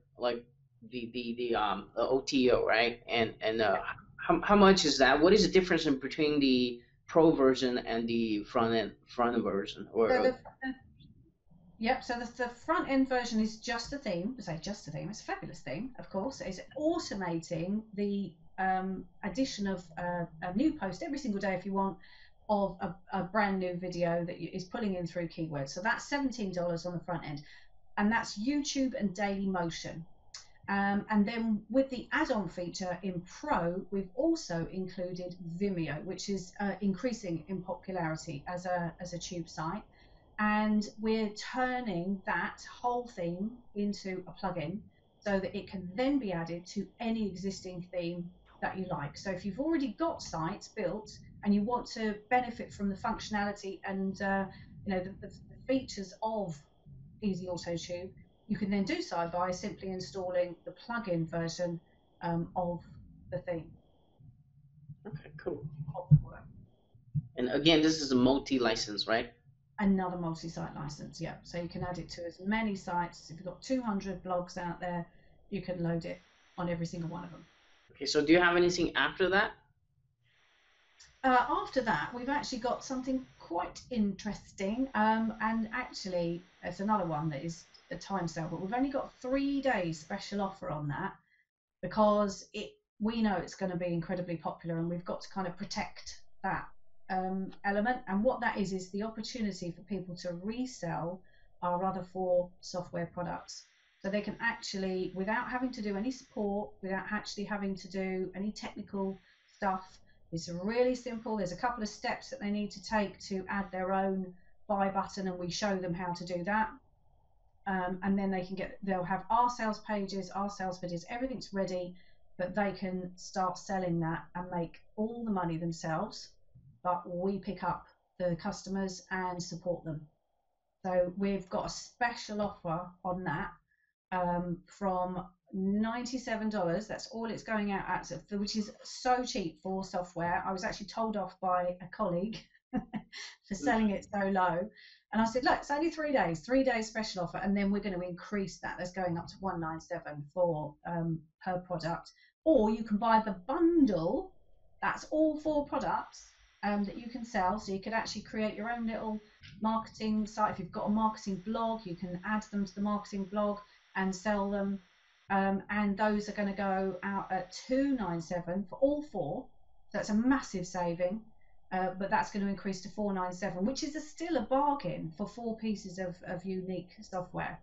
S3: the OTO, right? And how much is that? What is the difference in between the Pro version and the front version?
S2: Yep, so the front end version is just a theme. I say just a theme. It's a fabulous theme, of course. It's automating the addition of a new post every single day if you want, of a brand new video that is pulling in through keywords. So that's $17 on the front end, and that's YouTube and Dailymotion. And then with the add-on feature in Pro, we've also included Vimeo, which is increasing in popularity as a tube site. And we're turning that whole theme into a plugin so that it can then be added to any existing theme that you like. So if you've already got sites built and you want to benefit from the functionality and the features of EasyAutoTube, you can then do so by simply installing the plugin version of the theme.
S3: Okay, cool. And again, this is a multi-license, right?
S2: Another multi-site license, yeah. So you can add it to as many sites. If you've got 200 blogs out there, you can load it on every single one of them.
S3: Okay, so do you have anything after that?
S2: After that, we've actually got something quite interesting, and actually, it's another one that is a time sale, but we've only got 3 days special offer on that because we know it's going to be incredibly popular, and we've got to kind of protect that element. And what that is the opportunity for people to resell our other 4 software products. So they can actually, without having to do any support, without actually having to do any technical stuff, it's really simple. There's a couple of steps that they need to take to add their own buy button, and we show them how to do that. And then they'll have our sales pages, our sales videos, everything's ready, but they can start selling that and make all the money themselves, but we pick up the customers and support them. So we've got a special offer on that, from $97. That's all it's going out at, which is so cheap for software. I was actually told off by a colleague for selling it so low, and I said, look, it's only 3 days, 3 days special offer, and then we're going to increase that. That's going up to $197 for per product. Or you can buy the bundle. That's all 4 products that you can sell. So you could actually create your own little marketing site. If you've got a marketing blog, you can add them to the marketing blog and sell them. And those are going to go out at $297 for all 4. So that's a massive saving. But that's going to increase to $497, which is still a bargain for 4 pieces of unique software.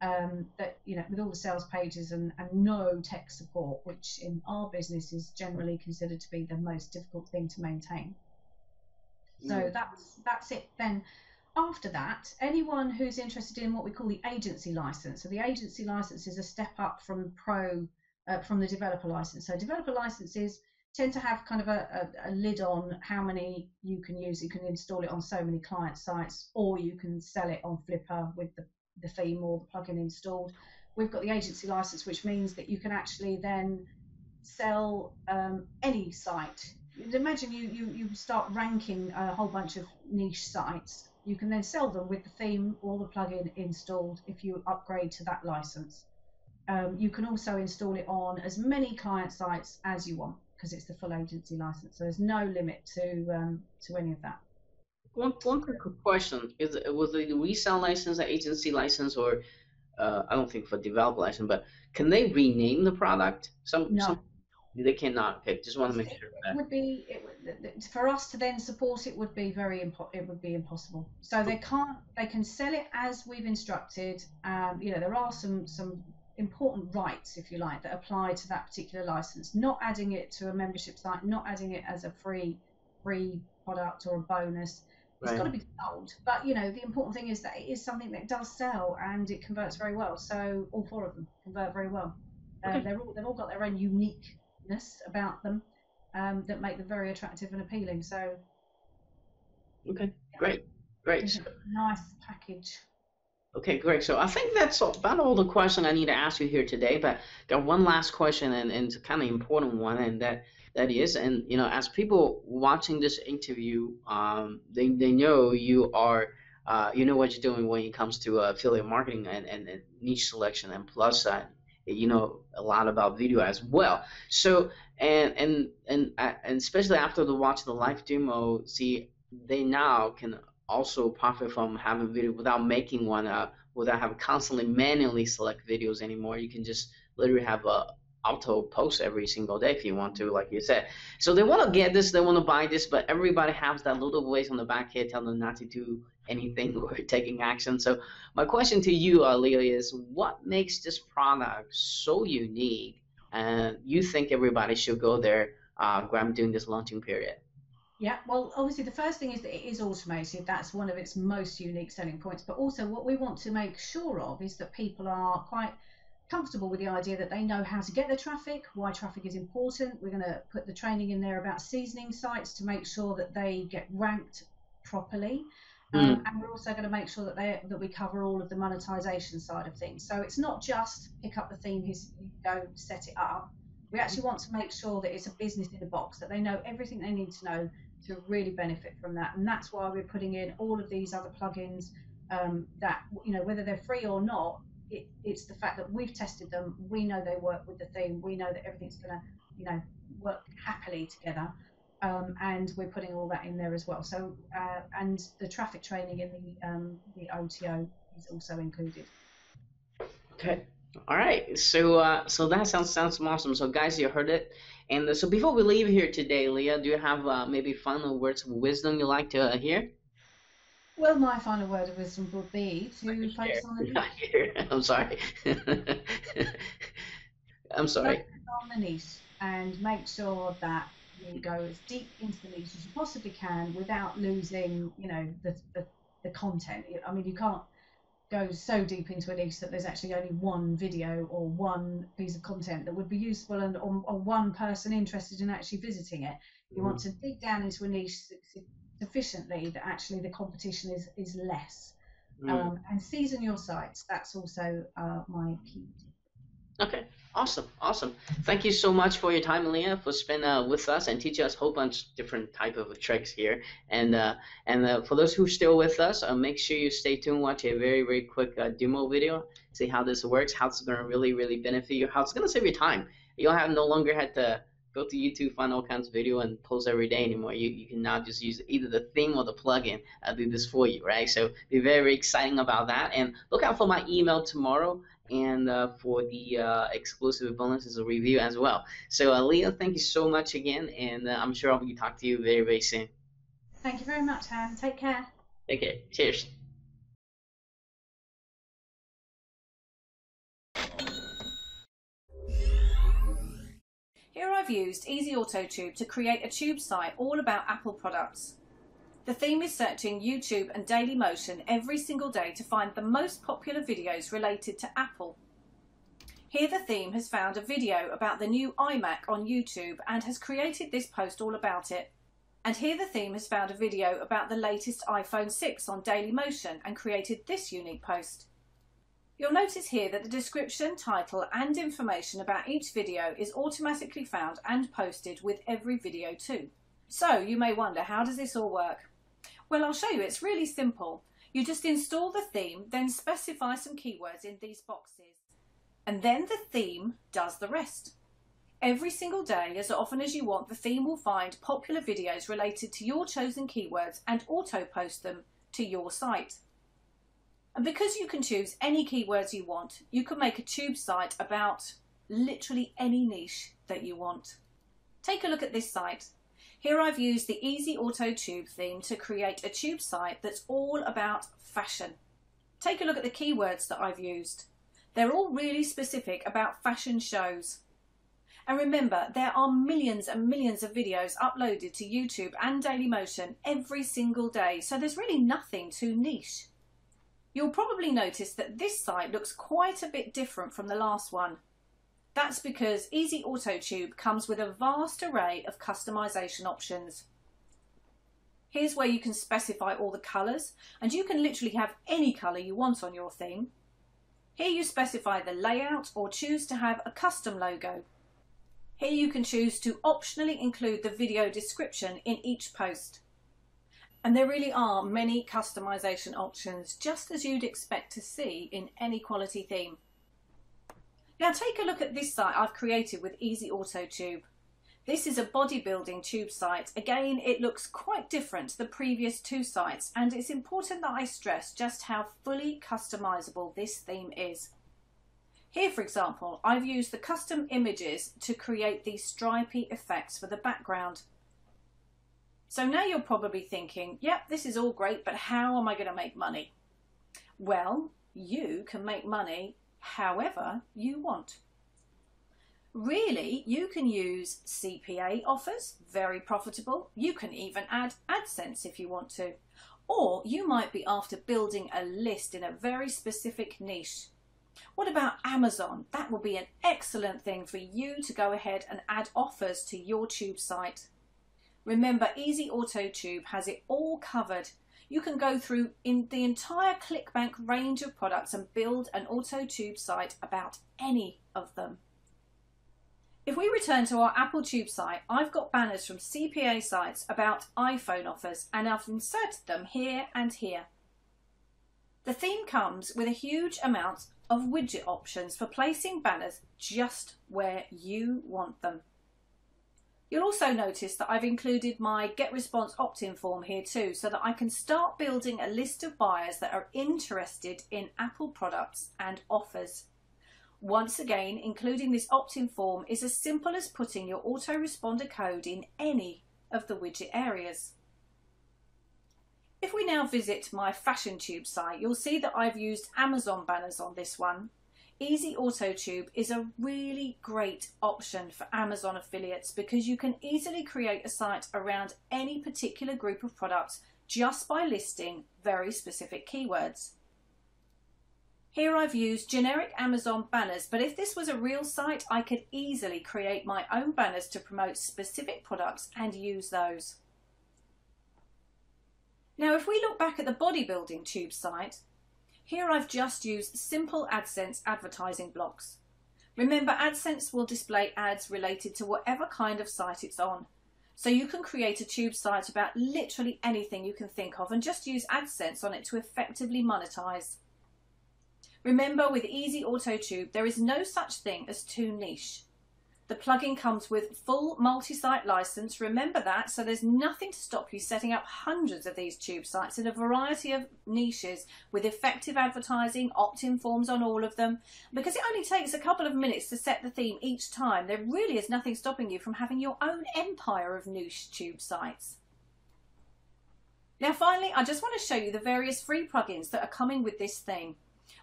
S2: That, you know, with all the sales pages and no tech support, which in our business is generally considered to be the most difficult thing to maintain. So that's it. Then after that, anyone who's interested in what we call the agency license. So the agency license is a step up from from the developer license. So developer licenses tend to have kind of a lid on how many you can use. You can install it on so many client sites, or you can sell it on Flipper with the theme or the plugin installed. We've got the agency license, which means that you can actually then sell any site. Imagine you start ranking a whole bunch of niche sites. You can then sell them with the theme or the plugin installed if you upgrade to that license. You can also install it on as many client sites as you want, because it's the full agency license. So there's no limit to any of that.
S3: One quick question is, was the resale license an agency license, or I don't think for developer license, but can they rename the product?
S2: No.
S3: They cannot. Okay, just want to make sure that.
S2: For us to then support it would be it would be impossible. So they can sell it as we've instructed. You know, there are some important rights, if you like, that apply to that particular license. Not adding it to a membership site, not adding it as a free product or a bonus. It's got to be sold. But you know, the important thing is that it is something that does sell and it converts very well. So all 4 of them convert very well. Okay. They've all got their own uniqueness about them that make them very attractive and appealing. So
S3: okay, great.
S2: Nice package.
S3: Okay, great. So I think that's about all the questions I need to ask you here today. But got one last question, and it's a kind of important one, and that is, and you know, as people watching this interview, they know you are, you know what you're doing when it comes to affiliate marketing and niche selection, and plus, you know a lot about video as well. So and especially after watching the live demo, see, they now can also profit from having video without making one, without having constantly manually select videos anymore. You can just literally have a auto post every single day if you want to, like you said. So they want to get this, they want to buy this, but everybody has that little voice on the back head telling them not to do anything or taking action. So my question to you, Leah, is what makes this product so unique, and you think everybody should go there during this launching period?
S2: Yeah, well, obviously the first thing is that it is automated. That's one of its most unique selling points. But also what we want to make sure of is that people are quite comfortable with the idea that they know how to get their traffic, why traffic is important. We're going to put the training in there about seasoning sites to make sure that they get ranked properly. And we're also going to make sure that we cover all of the monetization side of things. So it's not just pick up the theme, go set it up. We actually want to make sure that it's a business in a box, that they know everything they need to know to really benefit from that. And that's why we're putting in all of these other plugins that, you know, whether they're free or not, it's the fact that we've tested them, we know they work with the theme, we know that everything's going to, you know, work happily together. and we're putting all that in there as well. So and the traffic training in the OTO is also included.
S3: Okay. All right. So so that sounds awesome. So guys, you heard it. And so before we leave here today, Leah, do you have maybe final words of wisdom you'd like to hear?
S2: Well, my final word of wisdom would be to focus on the niche.
S3: Not here. I'm sorry. I'm sorry.
S2: Focus on the niche and make sure that you go as deep into the niche as you possibly can without losing, you know, the content. I mean, you can't go so deep into a niche that there's actually only one video or one piece of content that would be useful and or one person interested in actually visiting it. You want to dig down into a niche sufficiently that actually the competition is less. And season your sites. That's also my key.
S3: Okay, awesome. Thank you so much for your time, Leah, for spending with us and teaching us a whole bunch of different type of tricks here. And for those who are still with us, make sure you stay tuned, watch a very quick demo video, see how this works, how it's going to really benefit you, how it's going to save you time. You'll have no longer had to go to YouTube, find all kinds of video and post every day anymore. You can now just use either the theme or the plugin do this for you, right? So be very exciting about that. And look out for my email tomorrow and for the exclusive bonuses review as well. So Leah, thank you so much again, and I'm sure I'll be talking to you very soon.
S2: Thank you very much, Han. Take care.
S3: Take care. Cheers.
S4: Here I've used EasyAutoTube to create a tube site all about Apple products. The theme is searching YouTube and Dailymotion every single day to find the most popular videos related to Apple. Here the theme has found a video about the new iMac on YouTube and has created this post all about it. And here the theme has found a video about the latest iPhone 6 on Dailymotion and created this unique post. You'll notice here that the description, title and information about each video is automatically found and posted with every video too. So you may wonder, how does this all work? Well, I'll show you. It's really simple. You just install the theme, then specify some keywords in these boxes, and then the theme does the rest. Every single day, as often as you want, the theme will find popular videos related to your chosen keywords and auto-post them to your site. And because you can choose any keywords you want, you can make a tube site about literally any niche that you want. Take a look at this site. Here I've used the EasyAutoTube theme to create a tube site that's all about fashion. Take a look at the keywords that I've used. They're all really specific about fashion shows. And remember, there are millions and millions of videos uploaded to YouTube and Dailymotion every single day, so there's really nothing too niche. You'll probably notice that this site looks quite a bit different from the last one. That's because EasyAutoTube comes with a vast array of customization options. Here's where you can specify all the colours, and you can literally have any colour you want on your theme. Here you specify the layout or choose to have a custom logo. Here you can choose to optionally include the video description in each post. And there really are many customization options, just as you'd expect to see in any quality theme. Now take a look at this site I've created with EasyAutoTube. This is a bodybuilding tube site. Again, it looks quite different to the previous two sites, and it's important that I stress just how fully customizable this theme is. Here, for example, I've used the custom images to create these stripy effects for the background. So now you're probably thinking, yep, this is all great, but how am I going to make money? Well, you can make money however you want. Really, you can use CPA offers, very profitable. You can even add AdSense if you want to. Or you might be after building a list in a very specific niche. What about Amazon? That will be an excellent thing for you to go ahead and add offers to your tube site. Remember, EasyAutoTube has it all covered. You can go through in the entire ClickBank range of products and build an AutoTube site about any of them. If we return to our Apple Tube site, I've got banners from CPA sites about iPhone offers, and I've inserted them here and here. The theme comes with a huge amount of widget options for placing banners just where you want them. You'll also notice that I've included my Get Response opt-in form here too, so that I can start building a list of buyers that are interested in Apple products and offers. Once again, including this opt-in form is as simple as putting your autoresponder code in any of the widget areas. If we now visit my FashionTube site, you'll see that I've used Amazon banners on this one. EasyAutoTube is a really great option for Amazon affiliates because you can easily create a site around any particular group of products just by listing very specific keywords. Here I've used generic Amazon banners, but if this was a real site, I could easily create my own banners to promote specific products and use those. Now, if we look back at the bodybuilding tube site, here I've just used simple AdSense advertising blocks. Remember, AdSense will display ads related to whatever kind of site it's on. So you can create a tube site about literally anything you can think of and just use AdSense on it to effectively monetize. Remember, with EasyAutoTube, there is no such thing as too niche. The plugin comes with full multi-site license, remember that, so there's nothing to stop you setting up hundreds of these tube sites in a variety of niches with effective advertising, opt-in forms on all of them. Because it only takes a couple of minutes to set the theme each time, there really is nothing stopping you from having your own empire of niche tube sites. Now finally, I just want to show you the various free plugins that are coming with this theme.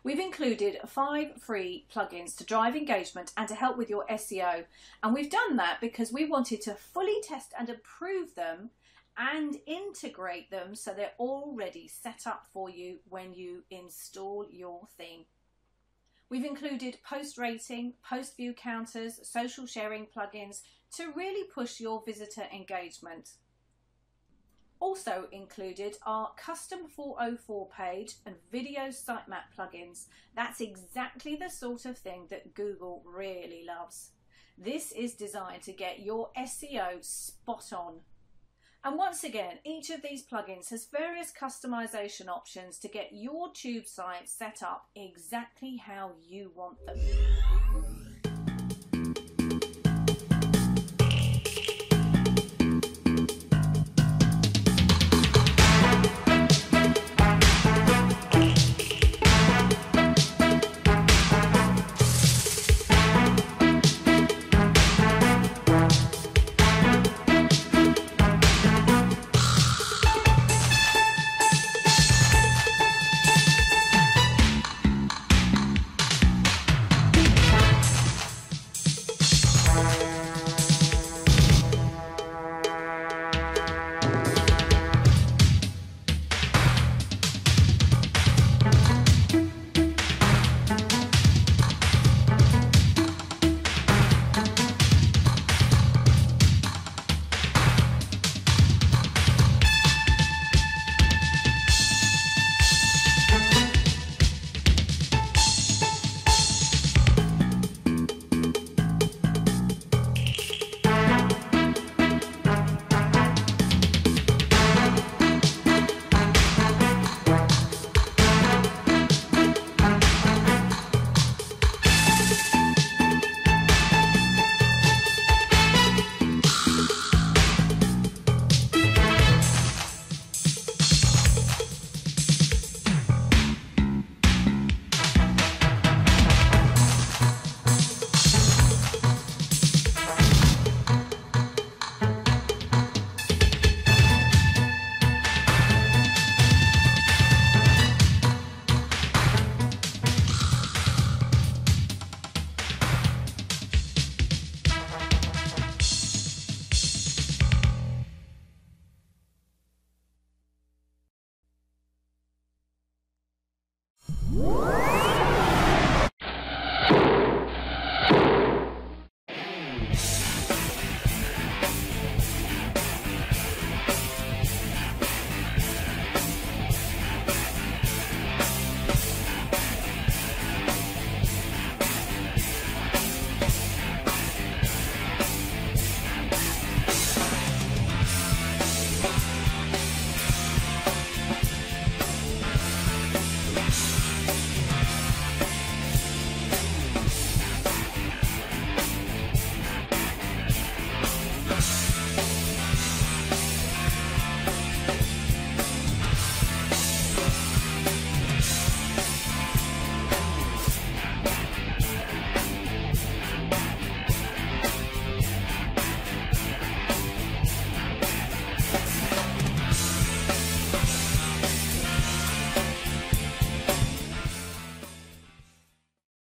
S4: We've included 5 free plugins to drive engagement and to help with your SEO. And we've done that because we wanted to fully test and approve them and integrate them so they're already set up for you when you install your theme. We've included post rating, post view counters, social sharing plugins to really push your visitor engagement. Also included are custom 404 page and video sitemap plugins. That's exactly the sort of thing that Google really loves. This is designed to get your SEO spot on. And once again, each of these plugins has various customization options to get your tube site set up exactly how you want them.